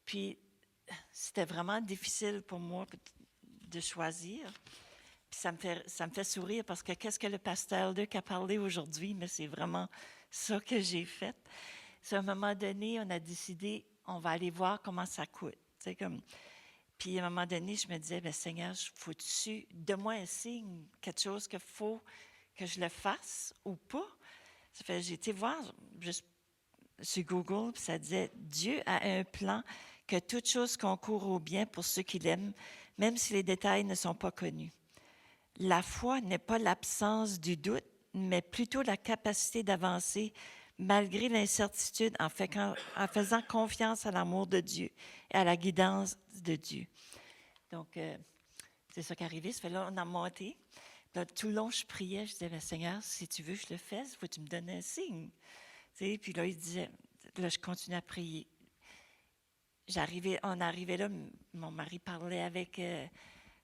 Puis, c'était vraiment difficile pour moi de choisir. Puis, ça me fait sourire parce que qu'est-ce que le pasteur Luc a parlé aujourd'hui? Mais c'est vraiment ça que j'ai fait. À un moment donné, on a décidé, on va aller voir comment ça coûte. Puis à un moment donné, je me disais, bien, Seigneur, faut-tu, donne-moi un signe, quelque chose qu'il faut que je le fasse ou pas? Ça fait, j'ai été voir juste sur Google, puis ça disait, Dieu a un plan que toute chose concourt au bien pour ceux qui l'aiment, même si les détails ne sont pas connus. La foi n'est pas l'absence du doute, mais plutôt la capacité d'avancer malgré l'incertitude, en faisant confiance à l'amour de Dieu et à la guidance de Dieu. Donc, c'est ça qui est arrivé. Ça fait là, on a monté. Là, tout le long, je priais. Je disais, ben, Seigneur, si tu veux que je le fasse, il faut que tu me donnes un signe. Tu sais, puis là, il disait, là, je continue à prier. On arrivait là, mon mari parlait avec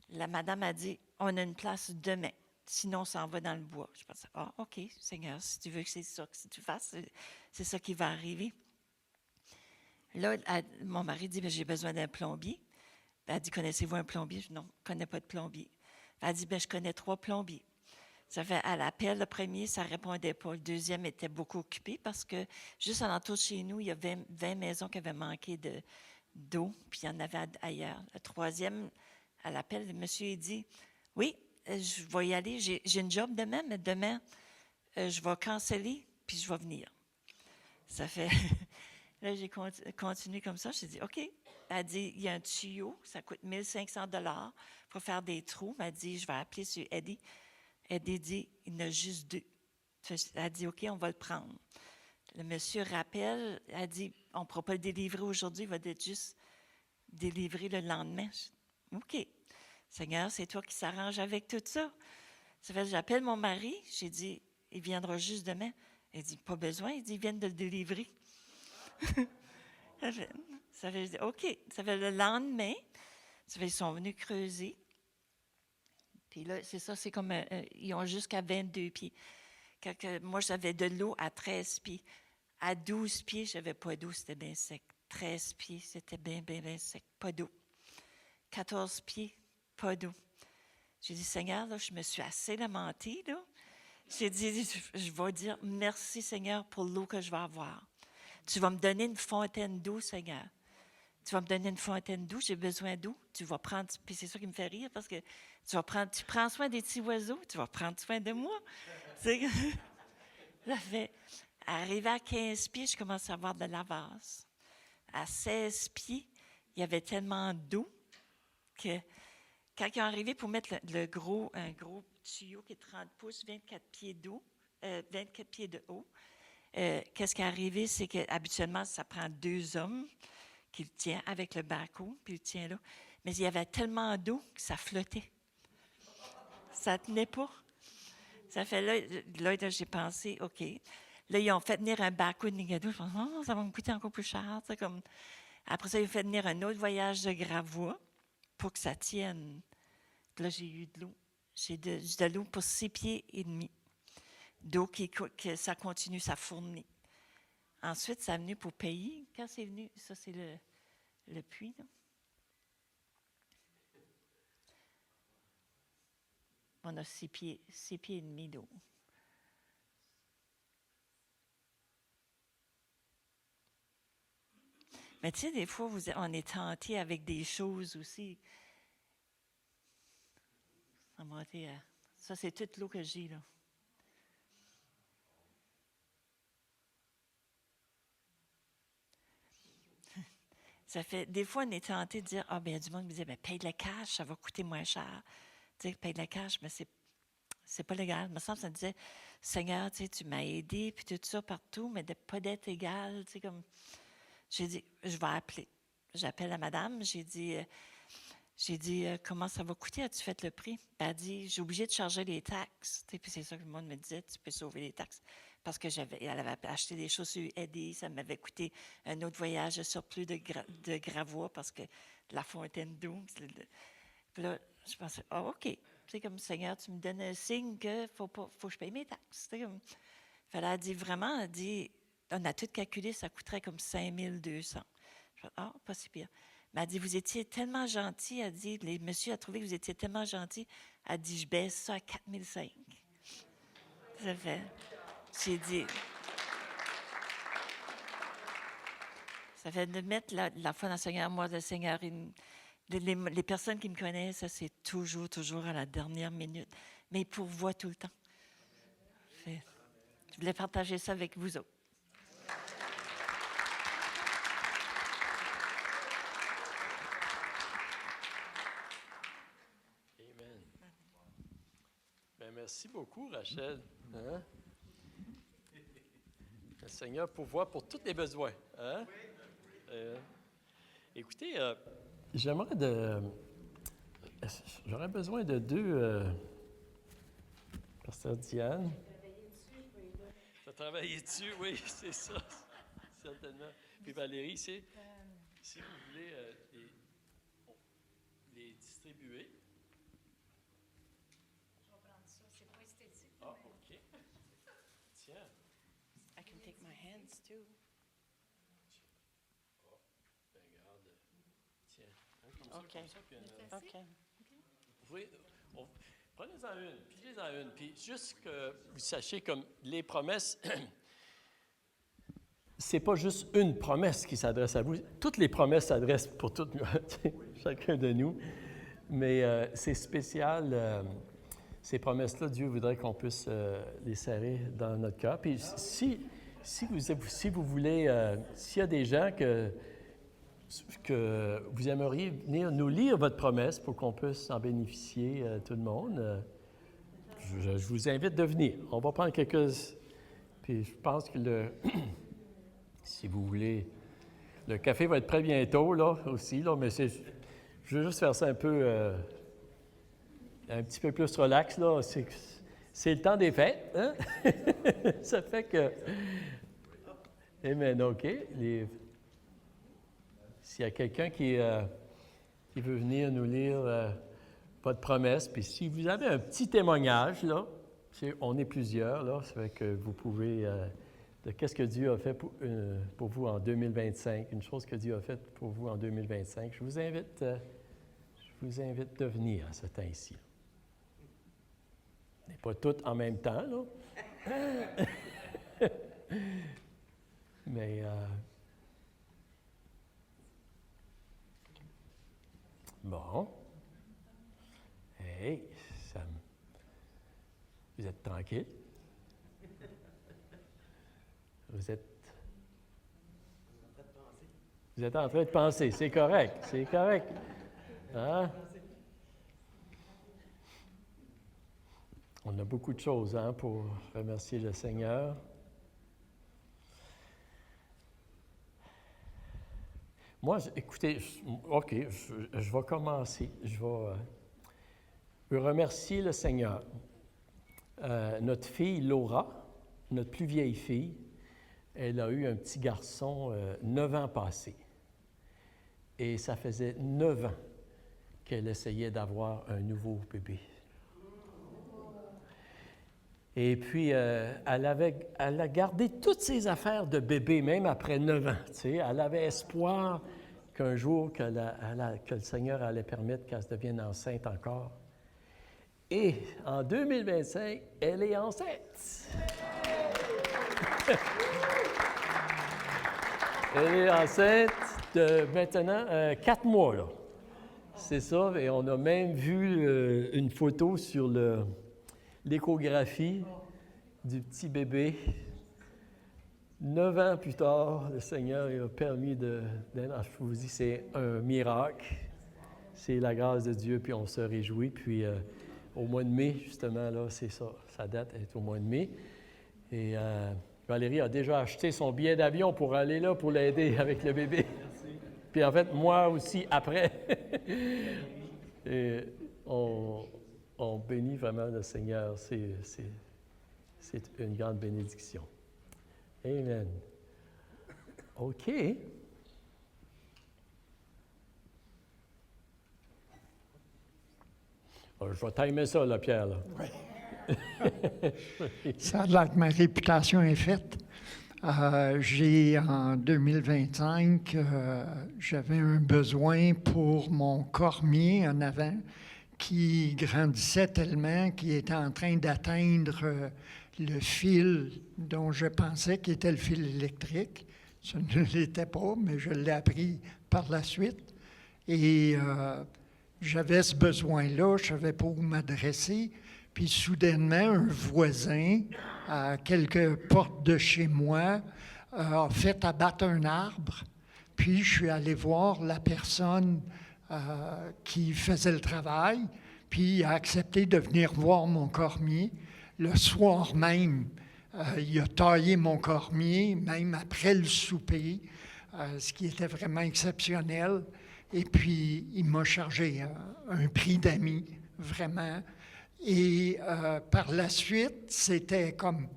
la madame, a dit, on a une place demain. Sinon, on s'en va dans le bois. Je pensais, OK, Seigneur, si tu veux que c'est ça que tu fasses, c'est ça qui va arriver. Là, mon mari dit, j'ai besoin d'un plombier. Elle dit, connaissez-vous un plombier? Je dis, non, je ne connais pas de plombier. Elle dit, ben je connais 3 plombiers. Ça fait, à l'appel, le premier, ça ne répondait pas. Le deuxième était beaucoup occupé parce que juste alentour de chez nous, il y avait 20 maisons qui avaient manqué d'eau, puis il y en avait ailleurs. Le troisième, à l'appel, le monsieur il dit, oui, je vais y aller, j'ai une job demain, mais demain, je vais canceller, puis je vais venir. Ça fait, là, j'ai continué comme ça. J'ai dit, OK. Elle dit, il y a un tuyau, ça coûte 1 500 $ pour faire des trous. Elle dit, je vais appeler sur Eddie. Eddie dit, il y en a juste 2. Elle dit, OK, on va le prendre. Le monsieur rappelle, elle dit, on ne pourra pas le délivrer aujourd'hui, il va être juste délivré le lendemain. OK. Seigneur, c'est toi qui s'arrange avec tout ça. Ça fait, j'appelle mon mari, j'ai dit, il viendra juste demain. Il dit, pas besoin, il dit, ils viennent de le délivrer. Ça fait, je dis, OK. Ça fait le lendemain, ça fait, ils sont venus creuser. Puis là, c'est ça, c'est comme, ils ont jusqu'à 22 pieds. Moi, j'avais de l'eau à 13 pieds. À 12 pieds, je n'avais pas d'eau, c'était bien sec. 13 pieds, c'était bien, bien, bien sec. Pas d'eau. 14 pieds, pas d'eau. J'ai dit, Seigneur, là, je me suis assez lamentée, là. J'ai dit, je vais dire merci, Seigneur, pour l'eau que je vais avoir. Tu vas me donner une fontaine d'eau, Seigneur. Tu vas me donner une fontaine d'eau, j'ai besoin d'eau. Tu vas prendre, puis c'est ça qui me fait rire, parce que tu prends soin des petits oiseaux, tu vas prendre soin de moi. Ça fait, arrivé à 15 pieds, je commence à avoir de la vase. À 16 pieds, il y avait tellement d'eau que quand ils sont arrivés pour mettre un gros tuyau qui est 30 pouces, 24 pieds d'eau, 24 pieds de haut, qu'est-ce qui est arrivé, c'est qu'habituellement, ça prend 2 hommes qui le tiennent avec le bateau, puis il le tient là. Mais il y avait tellement d'eau que ça flottait. Ça ne tenait pas. Ça fait là, j'ai pensé, OK. Là, ils ont fait venir un bateau de Nigado. Je pense, oh, ça va me coûter encore plus cher. Comme... Après ça, ils ont fait venir un autre voyage de Gravois pour que ça tienne. Là, j'ai eu de l'eau. J'ai de l'eau pour 6 pieds et demi. D'eau que ça continue, ça fournit. Ensuite, ça est venu pour payer. Quand c'est venu, ça, c'est le puits, là. On a 6 pieds et demi d'eau. Mais tu sais, des fois, on est tenté avec des choses aussi. Ça, c'est toute l'eau que j'ai, là. Ça fait, des fois, on est tenté de dire, ah, bien, du monde me dit, ben, paye le cash, ça va coûter moins cher. Tu sais, paye le cash, mais c'est pas légal. Il me semble que ça me disait, Seigneur, tu m'as aidé, puis tout ça partout, mais pas d'être égal. Tu sais, comme, j'ai dit, je vais appeler. J'appelle la madame, j'ai dit, comment ça va coûter? As-tu fait le prix? Elle a dit, j'ai obligé de charger les taxes. Tu sais, puis c'est ça que le monde me disait, tu peux sauver les taxes. Parce elle avait acheté des choses sur Eddie, ça m'avait coûté un autre voyage de surplus de Gravois parce que la fontaine d'eau. Puis là, je pensais, OK. C'est comme, Seigneur, tu me donnes un signe qu'il faut que je paye mes taxes. Comme, elle a dit vraiment, on a tout calculé, ça coûterait comme 5 200. Je fais, pas si pire. Mais elle dit, vous étiez tellement gentil. Elle dit, les monsieur a trouvé que vous étiez tellement gentil. Elle dit, je baisse ça à 4 500. Ça fait, j'ai dit, ça fait de mettre la foi dans le Seigneur. Moi, le Seigneur, les personnes qui me connaissent, ça, c'est toujours à la dernière minute. Mais il pourvoit tout le temps. Je voulais partager ça avec vous autres. Amen. Bien, merci beaucoup, Rachel. Hein? Le Seigneur pourvoit pour tous les besoins. Hein? Écoutez, j'aurais besoin de 2, Pasteur Diane. Tu as travaillé dessus, oui, c'est ça, certainement. Puis Valérie, si vous voulez les distribuer. Je vais prendre ça, c'est pas esthétique. Ah, OK. Tiens. I can take my hands too. Oh, ben regarde. Tiens. Hein, comme OK. ça, puis OK. Prenez-en une, pigez-en une, puis juste que vous sachiez comme les promesses, c'est pas juste une promesse qui s'adresse à vous. Toutes les promesses s'adressent pour chacun de nous, mais c'est spécial. Ces promesses-là, Dieu voudrait qu'on puisse les serrer dans notre cœur. Puis si vous voulez, s'il y a des gens que vous aimeriez venir nous lire votre promesse pour qu'on puisse en bénéficier, tout le monde, je vous invite de venir. On va prendre quelques... Puis je pense que si vous voulez, le café va être prêt bientôt, là, aussi, là, mais je veux juste faire ça un petit peu plus relax, là. C'est le temps des fêtes, hein? Ça fait que... Amen, OK. S'il y a quelqu'un qui veut venir nous lire votre promesse, puis si vous avez un petit témoignage, là, on est plusieurs, là, ça fait que vous pouvez... de qu'est-ce que Dieu a fait pour vous en 2025, une chose que Dieu a faite pour vous en 2025. Je vous invite de venir à ce temps-ci. On n'est pas tous en même temps, là. Mais bon. Hey, vous êtes tranquille? Vous êtes en train de penser. C'est correct, c'est correct. Hein? On a beaucoup de choses pour remercier le Seigneur. Moi, écoutez, OK, je vais commencer. Je vais remercier le Seigneur. Notre fille Laura, notre plus vieille fille, elle a eu un petit garçon 9 ans passés. Et ça faisait 9 ans qu'elle essayait d'avoir un nouveau bébé. Et puis, elle a gardé toutes ses affaires de bébé, même après 9 ans. Tu sais, elle avait espoir qu'un jour, que le Seigneur allait permettre qu'elle se devienne enceinte encore. Et en 2025, elle est enceinte. Elle est enceinte de maintenant 4 mois, là. C'est ça, et on a même vu une photo sur l'échographie du petit bébé. 9 ans plus tard, le Seigneur a permis je vous dis, c'est un miracle. C'est la grâce de Dieu, puis on se réjouit. Puis au mois de mai, justement, là, c'est ça, sa date est au mois de mai. Et Valérie a déjà acheté son billet d'avion pour aller là, pour l'aider avec le bébé. Merci. Puis en fait, moi aussi, après. Et on bénit vraiment le Seigneur. C'est une grande bénédiction. Amen. OK. Alors, je vais timer ça, là, Pierre. Là. Oui. Ça a l'air que ma réputation est faite. J'ai, en 2025, j'avais un besoin pour mon cormier en avant qui grandissait tellement qu'il était en train d'atteindre le fil dont je pensais qu'il était le fil électrique. Ce ne l'était pas, mais je l'ai appris par la suite. Et j'avais ce besoin-là, je ne savais pas où m'adresser. Puis soudainement, un voisin, à quelques portes de chez moi, a fait abattre un arbre. Puis je suis allé voir la personne qui faisait le travail, puis il a accepté de venir voir mon cormier. Le soir même, il a taillé mon cormier, même après le souper, ce qui était vraiment exceptionnel. Et puis, il m'a chargé un prix d'ami, vraiment. Et par la suite, c'était comme,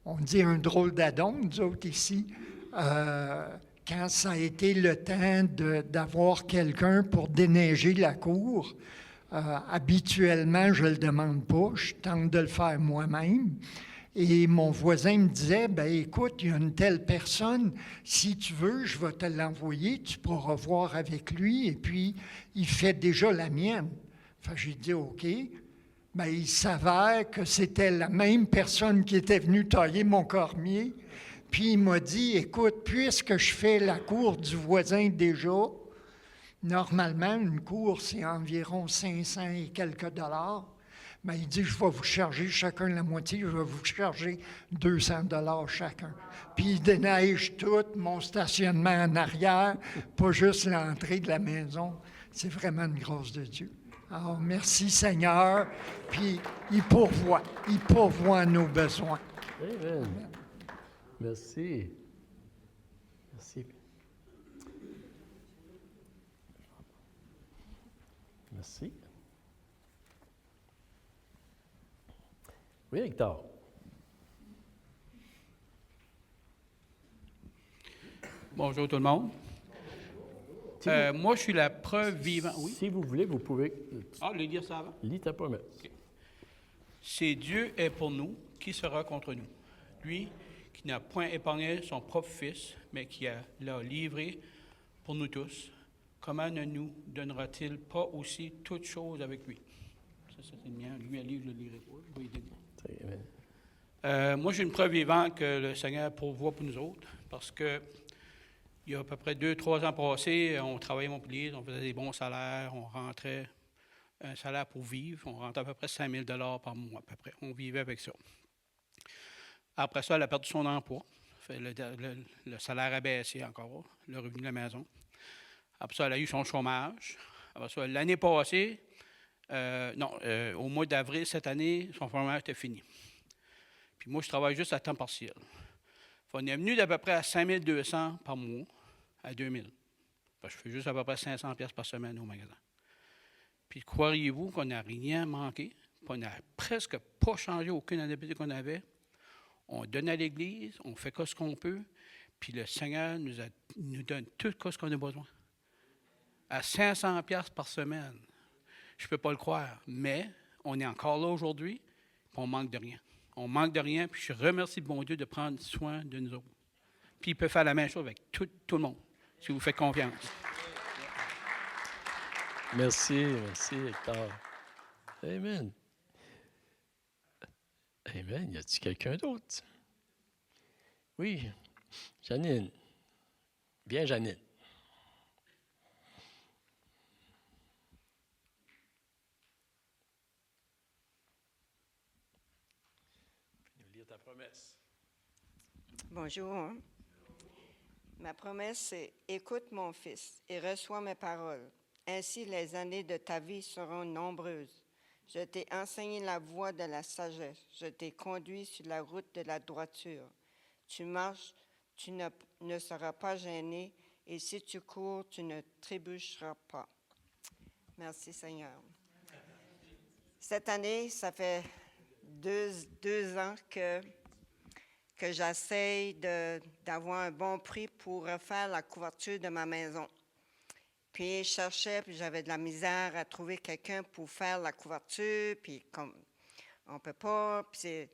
on dit, un drôle d'adon, nous autres ici, quand ça a été le temps d'avoir quelqu'un pour déneiger la cour. Habituellement, je ne le demande pas, je tente de le faire moi-même. Et mon voisin me disait, bien écoute, il y a une telle personne, si tu veux, je vais te l'envoyer, tu pourras voir avec lui, et puis il fait déjà la mienne. Enfin, j'ai dit OK. bien, il s'avère que c'était la même personne qui était venue tailler mon cormier. Puis il m'a dit, écoute, puisque je fais la cour du voisin déjà, normalement, une cour, c'est environ 500 et quelques dollars. Mais il dit, je vais vous charger chacun la moitié, je vais vous charger 200 dollars chacun. Puis il déneige tout mon stationnement en arrière, pas juste l'entrée de la maison. C'est vraiment une grâce de Dieu. Alors, merci Seigneur. Puis il pourvoit à nos besoins. Amen. Merci. Merci. Merci. Oui, Hector. Bonjour tout le monde. Moi, je suis la preuve vivante. Oui? Si vous voulez, vous pouvez. Ah, je vais dire ça avant. Lis ta promesse. Okay. C'est Dieu est pour nous, qui sera contre nous? Lui qui n'a point épargné son propre Fils, mais qui l'a livré pour nous tous, comment ne nous donnera-t-il pas aussi toutes choses avec lui? Ça c'est le mien. Lui, un livre, je ne le lirai pas. Je vais y dire. Moi, j'ai une preuve vivante que le Seigneur pourvoit pour nous autres, parce que il y a à peu près 2-3 ans passés, on travaillait à Montpellier, on faisait des bons salaires, on rentrait un salaire pour vivre, on rentrait à peu près 5 000 $ par mois à peu près. On vivait avec ça. Après ça, elle a perdu son emploi. Le salaire a baissé encore, le revenu de la maison. Après ça, elle a eu son chômage. Après ça, l'année passée, au mois d'avril cette année, son chômage était fini. Puis moi, je travaille juste à temps partiel. On est venu d'à peu près à 5 200 par mois à 2 000. Je fais juste à peu près 500 pièces par semaine au magasin. Puis croiriez-vous qu'on n'a rien manqué? On n'a presque pas changé aucune indemnité qu'on avait. On donne à l'Église, on fait ce qu'on peut, puis le Seigneur nous donne tout ce qu'on a besoin. À 500 pièces par semaine. Je ne peux pas le croire, mais on est encore là aujourd'hui, puis on manque de rien. On manque de rien, puis je remercie bon Dieu de prendre soin de nous autres. Puis il peut faire la même chose avec tout le monde, si vous faites confiance. Merci, Hector. Amen. Amen. Y a-t-il quelqu'un d'autre? Oui, Janine. Bien, Janine. Lire ta promesse. Bonjour. Ma promesse, c'est « Écoute mon fils et reçois mes paroles. Ainsi les années de ta vie seront nombreuses. Je t'ai enseigné la voie de la sagesse. Je t'ai conduit sur la route de la droiture. Tu marches, tu ne seras pas gêné, et si tu cours, tu ne trébucheras pas. » Merci Seigneur. Cette année, ça fait deux ans que j'essaye d'avoir un bon prix pour refaire la couverture de ma maison. Puis je cherchais, puis j'avais de la misère à trouver quelqu'un pour faire la couverture, puis comme on ne peut pas, puis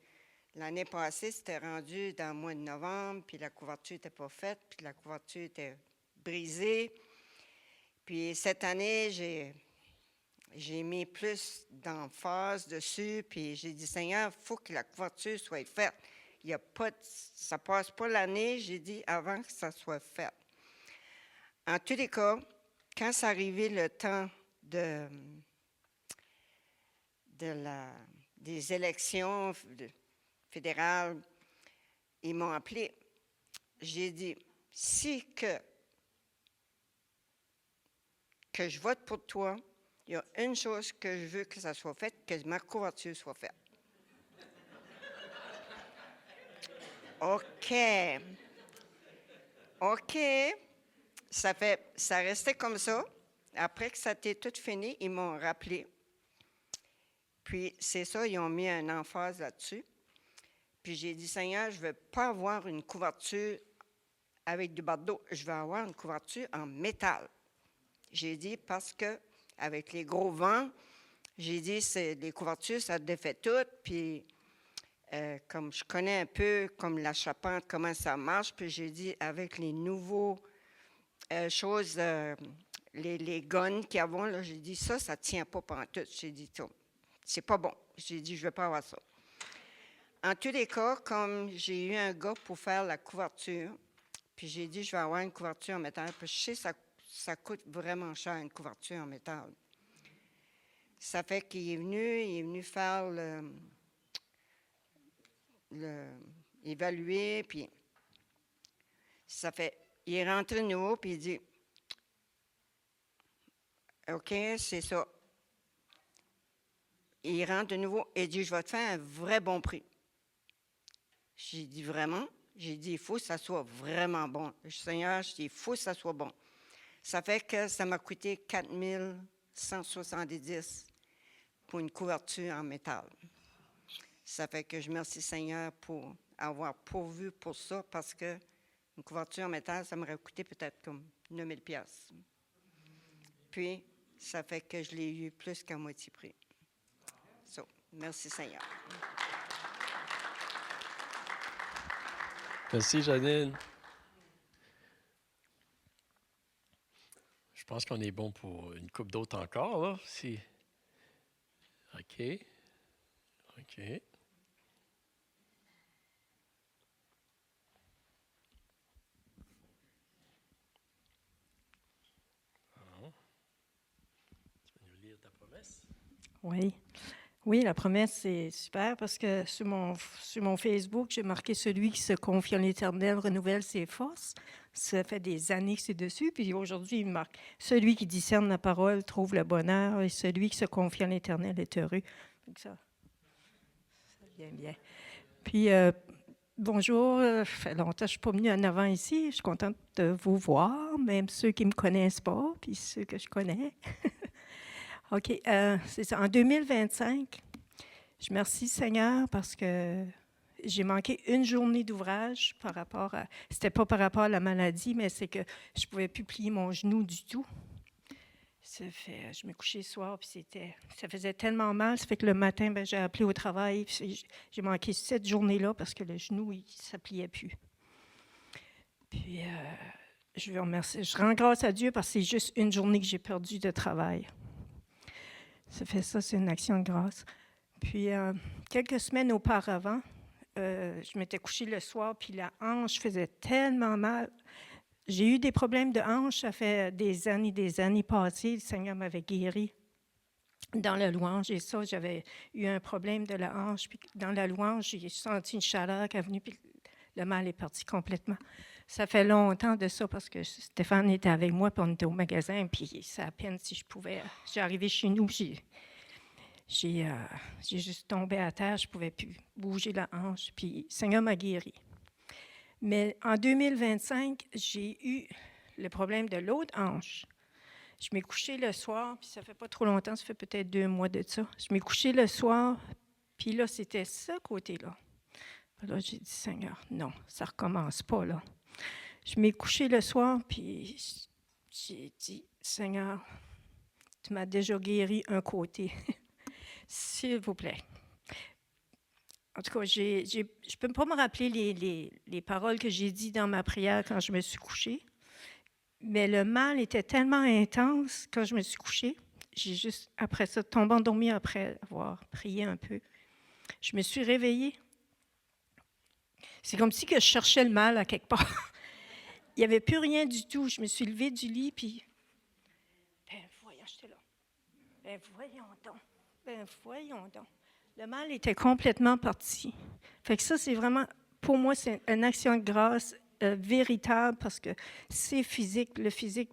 l'année passée, c'était rendu dans le mois de novembre, puis la couverture n'était pas faite, puis la couverture était brisée. Puis cette année, j'ai mis plus d'emphase dessus, puis j'ai dit, Seigneur, il faut que la couverture soit faite. Ça ne passe pas l'année, j'ai dit, avant que ça soit fait. En tous les cas, quand c'est arrivé le temps des élections fédérales, ils m'ont appelé. J'ai dit, si que je vote pour toi, il y a une chose que je veux que ça soit fait, que ma couverture soit faite. OK. Ça restait comme ça. Après que ça était tout fini, ils m'ont rappelé. Puis c'est ça, ils ont mis un emphase là-dessus. Puis j'ai dit, Seigneur, je ne veux pas avoir une couverture avec du bardeau. Je veux avoir une couverture en métal. J'ai dit, parce que avec les gros vents, j'ai dit, les couvertures, ça défait tout. Puis comme je connais un peu comme la charpente, comment ça marche, puis j'ai dit, avec les nouveaux choses, les guns qu'il y a, là, j'ai dit, ça ne tient pas pantoute. J'ai dit, c'est pas bon. J'ai dit, je ne veux pas avoir ça. En tous les cas, comme j'ai eu un gars pour faire la couverture, puis j'ai dit, je vais avoir une couverture en métal, puis je sais que ça coûte vraiment cher, une couverture en métal. Ça fait qu'il est venu faire évaluer, puis ça fait, il est rentré de nouveau, puis il dit, OK, c'est ça. Il rentre de nouveau et dit, je vais te faire un vrai bon prix. J'ai dit, vraiment? J'ai dit, il faut que ça soit vraiment bon. Seigneur, j'ai dit, il faut que ça soit bon. Ça fait que ça m'a coûté 4 170 pour une couverture en métal. Ça fait que je remercie Seigneur pour avoir pourvu pour ça, parce que une couverture en métal, ça m'aurait coûté peut-être comme 9 000 $. Puis, ça fait que je l'ai eu plus qu'à moitié prix. So, merci Seigneur. Merci, Janine. Je pense qu'on est bon pour une couple d'autres encore, là. Si... OK. OK. Alors, tu vas nous lire ta promesse? Oui. Oui, la promesse, c'est super parce que sur mon Facebook, j'ai marqué « Celui qui se confie en l'Éternel renouvelle ses forces ». Ça fait des années que c'est dessus. Puis aujourd'hui, il marque « Celui qui discerne la parole trouve le bonheur et celui qui se confie en l'Éternel est heureux ». Donc ça vient bien. Puis, bonjour, ça fait longtemps que je ne suis pas venue en avant ici. Je suis contente de vous voir, même ceux qui ne me connaissent pas, puis ceux que je connais. OK, c'est ça. En 2025, je remercie Seigneur parce que j'ai manqué une journée d'ouvrage par rapport à... C'était pas par rapport à la maladie, mais c'est que je ne pouvais plus plier mon genou du tout. Ça fait, je me couchais le soir, puis ça faisait tellement mal. Ça fait que le matin, j'ai appelé au travail. Puis j'ai manqué cette journée-là parce que le genou, ça ne pliait plus. Puis, je veux remercier. Je rends grâce à Dieu parce que c'est juste une journée que j'ai perdue de travail. Ça fait ça, c'est une action de grâce. Puis, quelques semaines auparavant, je m'étais couchée le soir, puis la hanche faisait tellement mal. J'ai eu des problèmes de hanche, ça fait des années passées. Le Seigneur m'avait guéri dans la louange. Et ça, j'avais eu un problème de la hanche. Puis dans la louange, j'ai senti une chaleur qui est venue, puis le mal est parti complètement. Ça fait longtemps de ça parce que Stéphane était avec moi, puis on était au magasin, puis c'est à peine si je pouvais. J'ai arrivé chez nous, j'ai juste tombé à terre, je ne pouvais plus bouger la hanche, puis le Seigneur m'a guéri. Mais en 2025, j'ai eu le problème de l'autre hanche. Je m'ai couchée le soir, puis ça fait pas trop longtemps, ça fait peut-être 2 mois de ça. Je m'ai couchée le soir, puis là, c'était ce côté-là. Là, j'ai dit, Seigneur, non, ça ne recommence pas, là. Je m'ai couchée le soir, puis j'ai dit, Seigneur, tu m'as déjà guéri un côté. S'il vous plaît. En tout cas, je ne peux pas me rappeler les paroles que j'ai dites dans ma prière quand je me suis couchée, mais le mal était tellement intense quand je me suis couchée. J'ai juste, après ça, tombé endormie après avoir prié un peu. Je me suis réveillée. C'est comme si que je cherchais le mal à quelque part. Il n'y avait plus rien du tout. Je me suis levée du lit, puis... j'étais là. Voyons donc. Le mal était complètement parti. Fait que ça, c'est vraiment... Pour moi, c'est une action de grâce véritable parce que c'est physique. Le physique,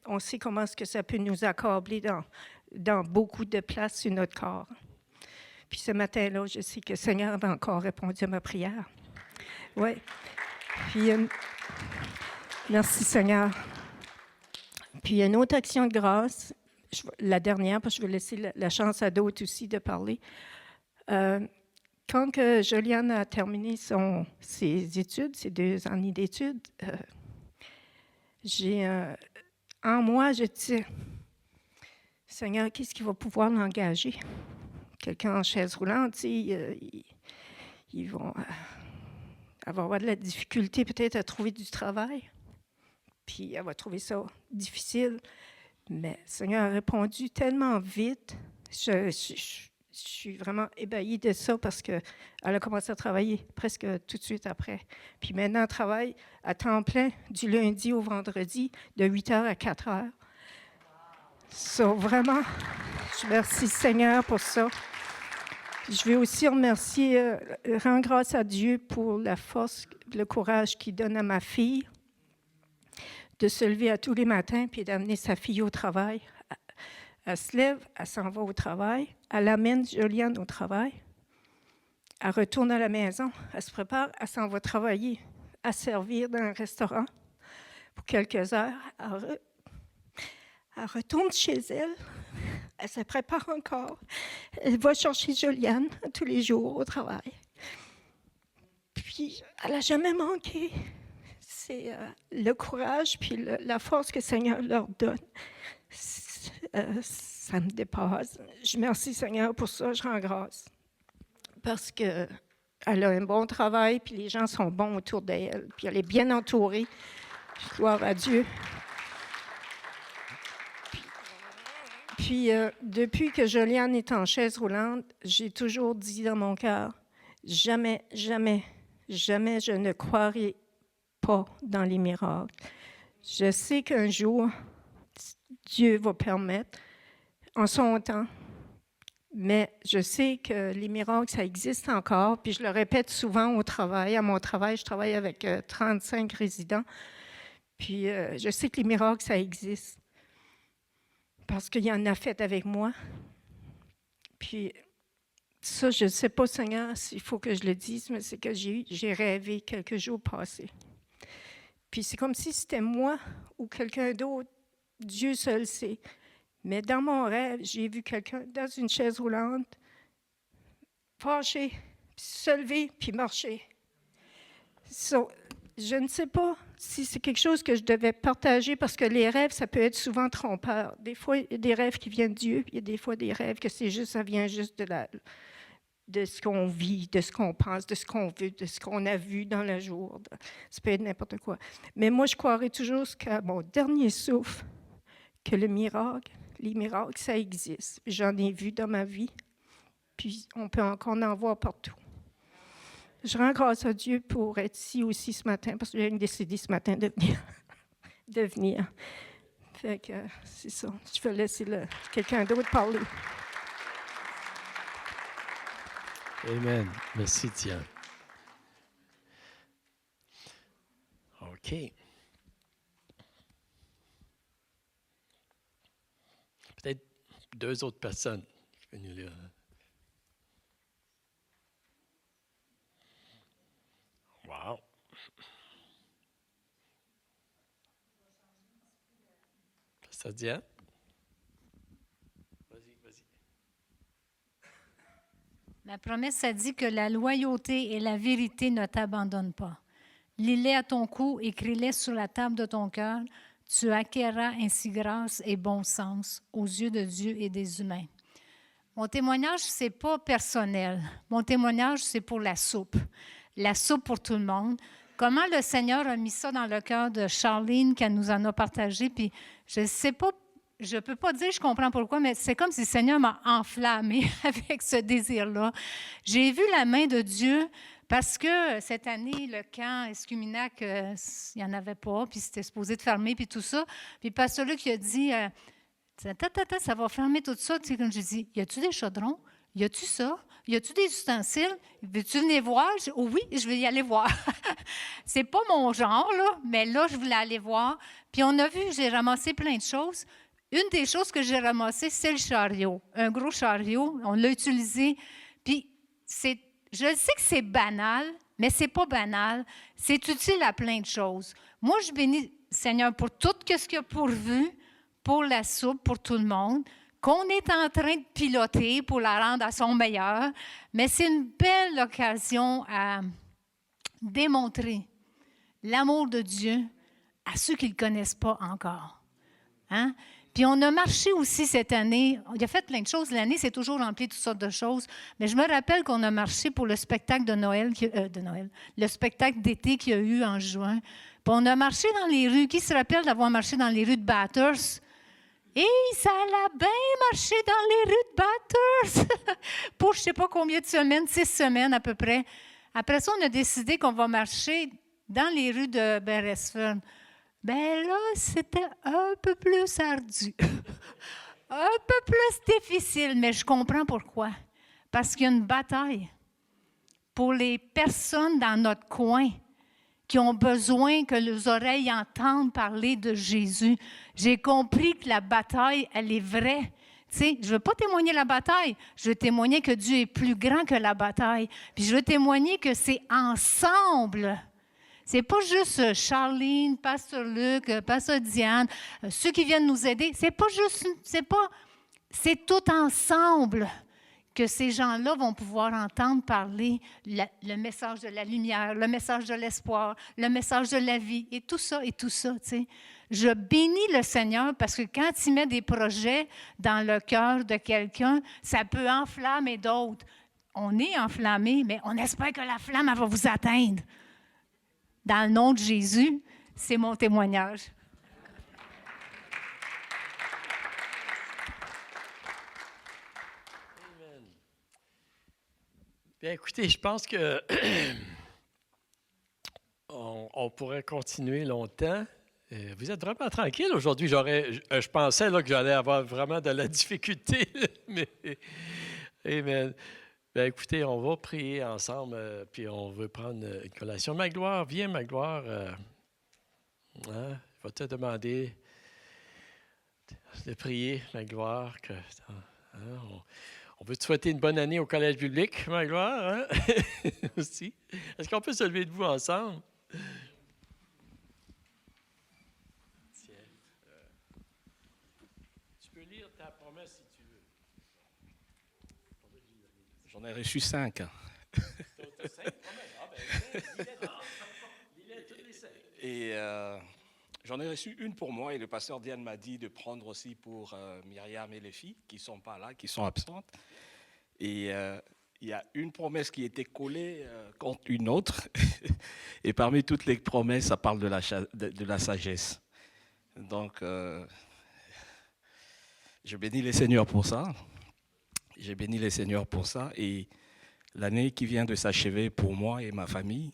on sait comment est-ce que ça peut nous accabler dans beaucoup de places sur notre corps. Puis ce matin-là, je sais que le Seigneur avait encore répondu à ma prière. Oui. Puis... merci Seigneur. Puis une autre action de grâce, la dernière, parce que je vais laisser la chance à d'autres aussi de parler. Quand que Joliane a terminé ses études, ses 2 années d'études, en moi, je disais, Seigneur, qu'est-ce qui va pouvoir l'engager? Quelqu'un en chaise roulante, ils vont avoir de la difficulté peut-être à trouver du travail. Puis elle va trouver ça difficile. Mais le Seigneur a répondu tellement vite. suis vraiment ébahie de ça parce qu'elle a commencé à travailler presque tout de suite après. Puis maintenant, elle travaille à temps plein du lundi au vendredi, de 8h à 4h. Vraiment, je remercie Seigneur pour ça. Je veux aussi remercier, rendre grâce à Dieu pour la force, le courage qu'il donne à ma fille de se lever à tous les matins puis d'amener sa fille au travail. Elle se lève, elle s'en va au travail, elle amène Joliane au travail, elle retourne à la maison, elle se prépare, elle s'en va travailler, à servir dans un restaurant pour quelques heures. Elle retourne chez elle, elle se prépare encore, elle va chercher Joliane tous les jours au travail. Puis, elle n'a jamais manqué. C'est le courage puis la force que le Seigneur leur donne. Ça me dépasse. Je remercie Seigneur pour ça, je rends grâce. Parce qu'elle a un bon travail, puis les gens sont bons autour d'elle, puis elle est bien entourée. Gloire à Dieu. Puis, depuis que Joliane est en chaise roulante, j'ai toujours dit dans mon cœur, jamais, jamais, jamais je ne croirai pas dans les miracles. Je sais qu'un jour, Dieu va permettre, en son temps, mais je sais que les miracles, ça existe encore, puis je le répète souvent au travail. À mon travail, je travaille avec 35 résidents, puis je sais que les miracles, ça existe. Parce qu'il y en a fait avec moi. Puis ça, je ne sais pas, Seigneur, s'il faut que je le dise, mais c'est que j'ai rêvé quelques jours passés. Puis c'est comme si c'était moi ou quelqu'un d'autre. Dieu seul sait. Mais dans mon rêve, j'ai vu quelqu'un dans une chaise roulante, fâché, puis se lever, puis marcher. Je ne sais pas si c'est quelque chose que je devais partager parce que les rêves, ça peut être souvent trompeur. Des fois, il y a des rêves qui viennent de Dieu, puis il y a des fois des rêves que ça vient juste de ce qu'on vit, de ce qu'on pense, de ce qu'on veut, de ce qu'on a vu dans le jour. Ça peut être n'importe quoi. Mais moi, je croirais toujours jusqu'à mon dernier souffle que les miracles, ça existe. J'en ai vu dans ma vie, puis on en voit partout. Je rends grâce à Dieu pour être ici aussi ce matin, parce que j'ai décidé ce matin de venir. Fait que c'est ça. Je vais laisser quelqu'un d'autre parler. Amen. Merci, Diane. OK. Peut-être 2 autres personnes qui sont venues là. Wow. Pasteur Diane? Vas-y. La promesse a dit que la loyauté et la vérité ne t'abandonnent pas. Lis-les à ton cou, écris-les sur la table de ton cœur. Tu acquerras ainsi grâce et bon sens aux yeux de Dieu et des humains. Mon témoignage, ce n'est pas personnel. Mon témoignage, c'est pour la soupe. La soupe pour tout le monde. Comment le Seigneur a mis ça dans le cœur de Charline, qu'elle nous en a partagé. Puis je ne sais pas, je ne peux pas dire, je comprends pourquoi, mais c'est comme si le Seigneur m'a enflammée avec ce désir-là. J'ai vu la main de Dieu parce que cette année, le camp Escuminac, il n'y en avait pas, puis c'était supposé de fermer, puis tout ça. Puis pasteur Luc, il a dit, ça va fermer tout ça. Tu sais, comme je dis, y a-tu des chaudrons? Y a-tu ça? Y a-tu des ustensiles? Veux-tu venir voir? Oui, je vais y aller voir. C'est pas mon genre, là, mais là, je voulais aller voir. Puis on a vu, j'ai ramassé plein de choses. Une des choses que j'ai ramassées, c'est le chariot. Un gros chariot, on l'a utilisé. Puis je sais que c'est banal, mais c'est pas banal. C'est utile à plein de choses. Moi, je bénis Seigneur pour tout ce qu'il a pourvu, pour la soupe, pour tout le monde, qu'on est en train de piloter pour la rendre à son meilleur, mais c'est une belle occasion à démontrer l'amour de Dieu à ceux qui ne le connaissent pas encore. Hein? Puis on a marché aussi cette année, il a fait plein de choses, l'année c'est toujours rempli de toutes sortes de choses, mais je me rappelle qu'on a marché pour le spectacle de Noël, le spectacle d'été qu'il y a eu en juin. Puis on a marché dans les rues, qui se rappelle d'avoir marché dans les rues de Bathurst? Et ça a bien marché dans les rues de Bathurst pour je ne sais pas combien de semaines, 6 semaines à peu près. Après ça, on a décidé qu'on va marcher dans les rues de Beresford. Ben là, c'était un peu plus ardu, un peu plus difficile, mais je comprends pourquoi. Parce qu'il y a une bataille pour les personnes dans notre coin qui ont besoin que leurs oreilles entendent parler de Jésus. J'ai compris que la bataille, elle est vraie. Tu sais, je ne veux pas témoigner la bataille, je veux témoigner que Dieu est plus grand que la bataille. Puis je veux témoigner que c'est ensemble. C'est pas juste Charline, Pasteur Luc, Pasteur Diane, ceux qui viennent nous aider. C'est tout ensemble que ces gens-là vont pouvoir entendre parler le message de la lumière, le message de l'espoir, le message de la vie, et tout ça, tu sais. Je bénis le Seigneur parce que quand il met des projets dans le cœur de quelqu'un, ça peut enflammer d'autres. On est enflammé, mais on espère que la flamme, elle va vous atteindre. Dans le nom de Jésus, c'est mon témoignage. Bien, écoutez, je pense que on pourrait continuer longtemps. Vous êtes vraiment tranquille aujourd'hui. Je pensais là, que j'allais avoir vraiment de la difficulté. Mais, amen. Bien, écoutez, on va prier ensemble, puis on veut prendre une collation. Magloire, viens, Magloire. Je vais te demander de prier, Magloire. On veut te souhaiter une bonne année au Collège biblique, Magloire, aussi. Est-ce qu'on peut se lever debout ensemble? Tiens. Tu peux lire ta promesse si tu veux. J'en ai reçu 5. Et j'en ai reçu une pour moi et le pasteur Diane m'a dit de prendre aussi pour Myriam et les filles qui ne sont pas là, qui sont absentes. Et il y a une promesse qui était collée contre une autre. Et parmi toutes les promesses, ça parle de la sagesse. Donc, je bénis les Seigneurs pour ça. J'ai béni les Seigneurs pour ça. Et l'année qui vient de s'achever pour moi et ma famille,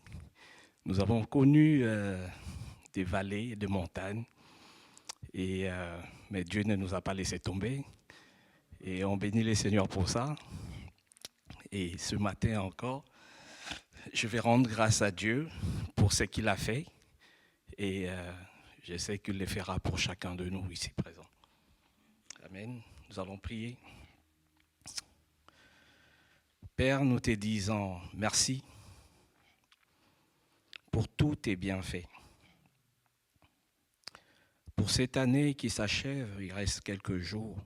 nous avons connu des vallées, des montagnes. Mais Dieu ne nous a pas laissé tomber. Et on bénit les Seigneurs pour ça. Et ce matin encore, je vais rendre grâce à Dieu pour ce qu'il a fait. Et je sais qu'il le fera pour chacun de nous ici présents. Amen. Nous allons prier. Père, nous te disons merci pour tous tes bienfaits. Pour cette année qui s'achève, il reste quelques jours.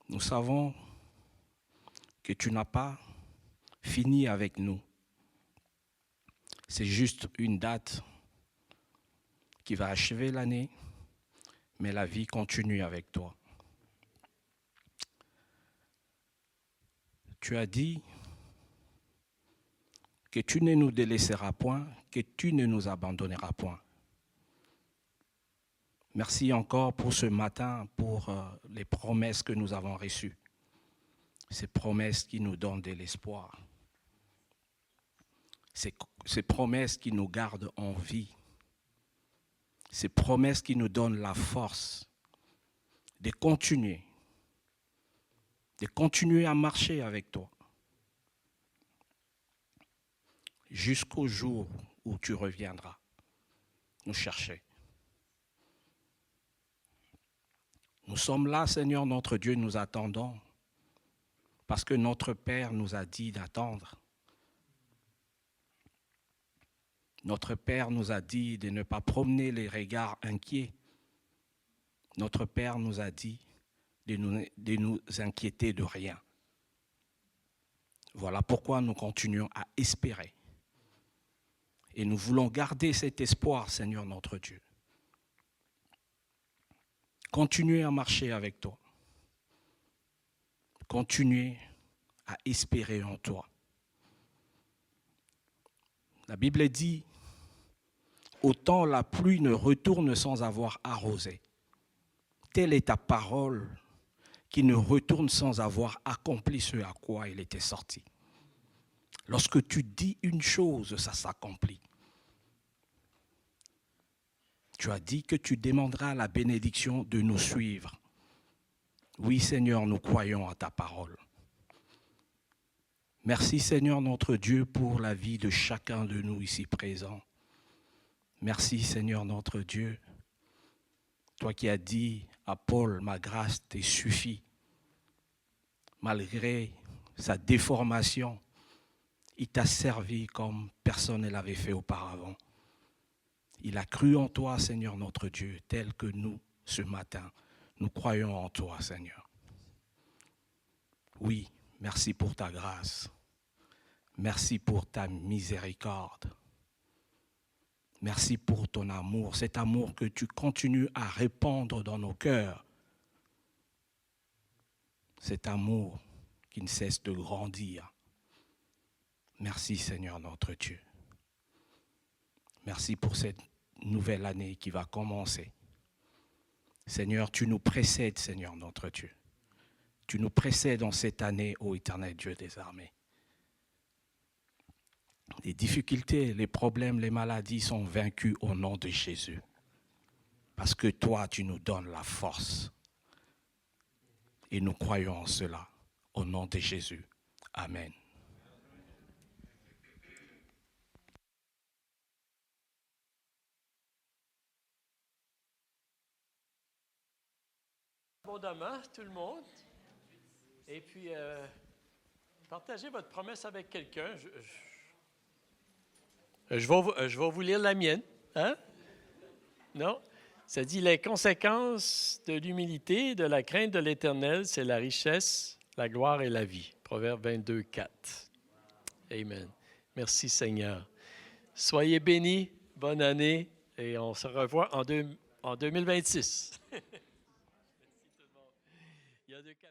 Nous savons que tu n'as pas fini avec nous. C'est juste une date qui va achever l'année, mais la vie continue avec toi. Tu as dit que tu ne nous délaisseras point, que tu ne nous abandonneras point. Merci encore pour ce matin, pour les promesses que nous avons reçues. Ces promesses qui nous donnent de l'espoir. Ces promesses qui nous gardent en vie. Ces promesses qui nous donnent la force de continuer à marcher avec toi jusqu'au jour où tu reviendras nous chercher. Nous sommes là, Seigneur notre Dieu, nous attendons parce que notre Père nous a dit d'attendre. Notre Père nous a dit de ne pas promener les regards inquiets. Notre Père nous a dit de nous inquiéter de rien. Voilà pourquoi nous continuons à espérer. Et nous voulons garder cet espoir, Seigneur notre Dieu. Continuer à marcher avec toi. Continuer à espérer en toi. La Bible dit, « Autant la pluie ne retourne sans avoir arrosé, telle est ta parole, qui ne retourne sans avoir accompli ce à quoi il était sorti. Lorsque tu dis une chose, ça s'accomplit. Tu as dit que tu demanderas la bénédiction de nous suivre. Oui, Seigneur, nous croyons à ta parole. Merci, Seigneur, notre Dieu, pour la vie de chacun de nous ici présents. Merci, Seigneur, notre Dieu. Toi qui as dit à Paul, ma grâce t'est suffit. Malgré sa déformation, il t'a servi comme personne ne l'avait fait auparavant. Il a cru en toi, Seigneur, notre Dieu, tel que nous, ce matin, nous croyons en toi, Seigneur. Oui, merci pour ta grâce. Merci pour ta miséricorde. Merci pour ton amour, cet amour que tu continues à répandre dans nos cœurs. Cet amour qui ne cesse de grandir. Merci, Seigneur, notre Dieu. Merci pour cette nouvelle année qui va commencer. Seigneur, tu nous précèdes, Seigneur, notre Dieu. Tu nous précèdes en cette année, ô éternel Dieu des armées. Les difficultés, les problèmes, les maladies sont vaincus au nom de Jésus. Parce que toi, tu nous donnes la force. Et nous croyons en cela, au nom de Jésus. Amen. Abondamment, tout le monde. Et puis, partagez votre promesse avec quelqu'un. Je vais vous lire la mienne. Hein? Non? Ça dit, les conséquences de l'humilité, de la crainte de l'Éternel, c'est la richesse, la gloire et la vie. Proverbe 22, 4. Amen. Merci Seigneur. Soyez bénis, bonne année, et on se revoit en 2026. Merci tout le monde. Il y a deux cafés.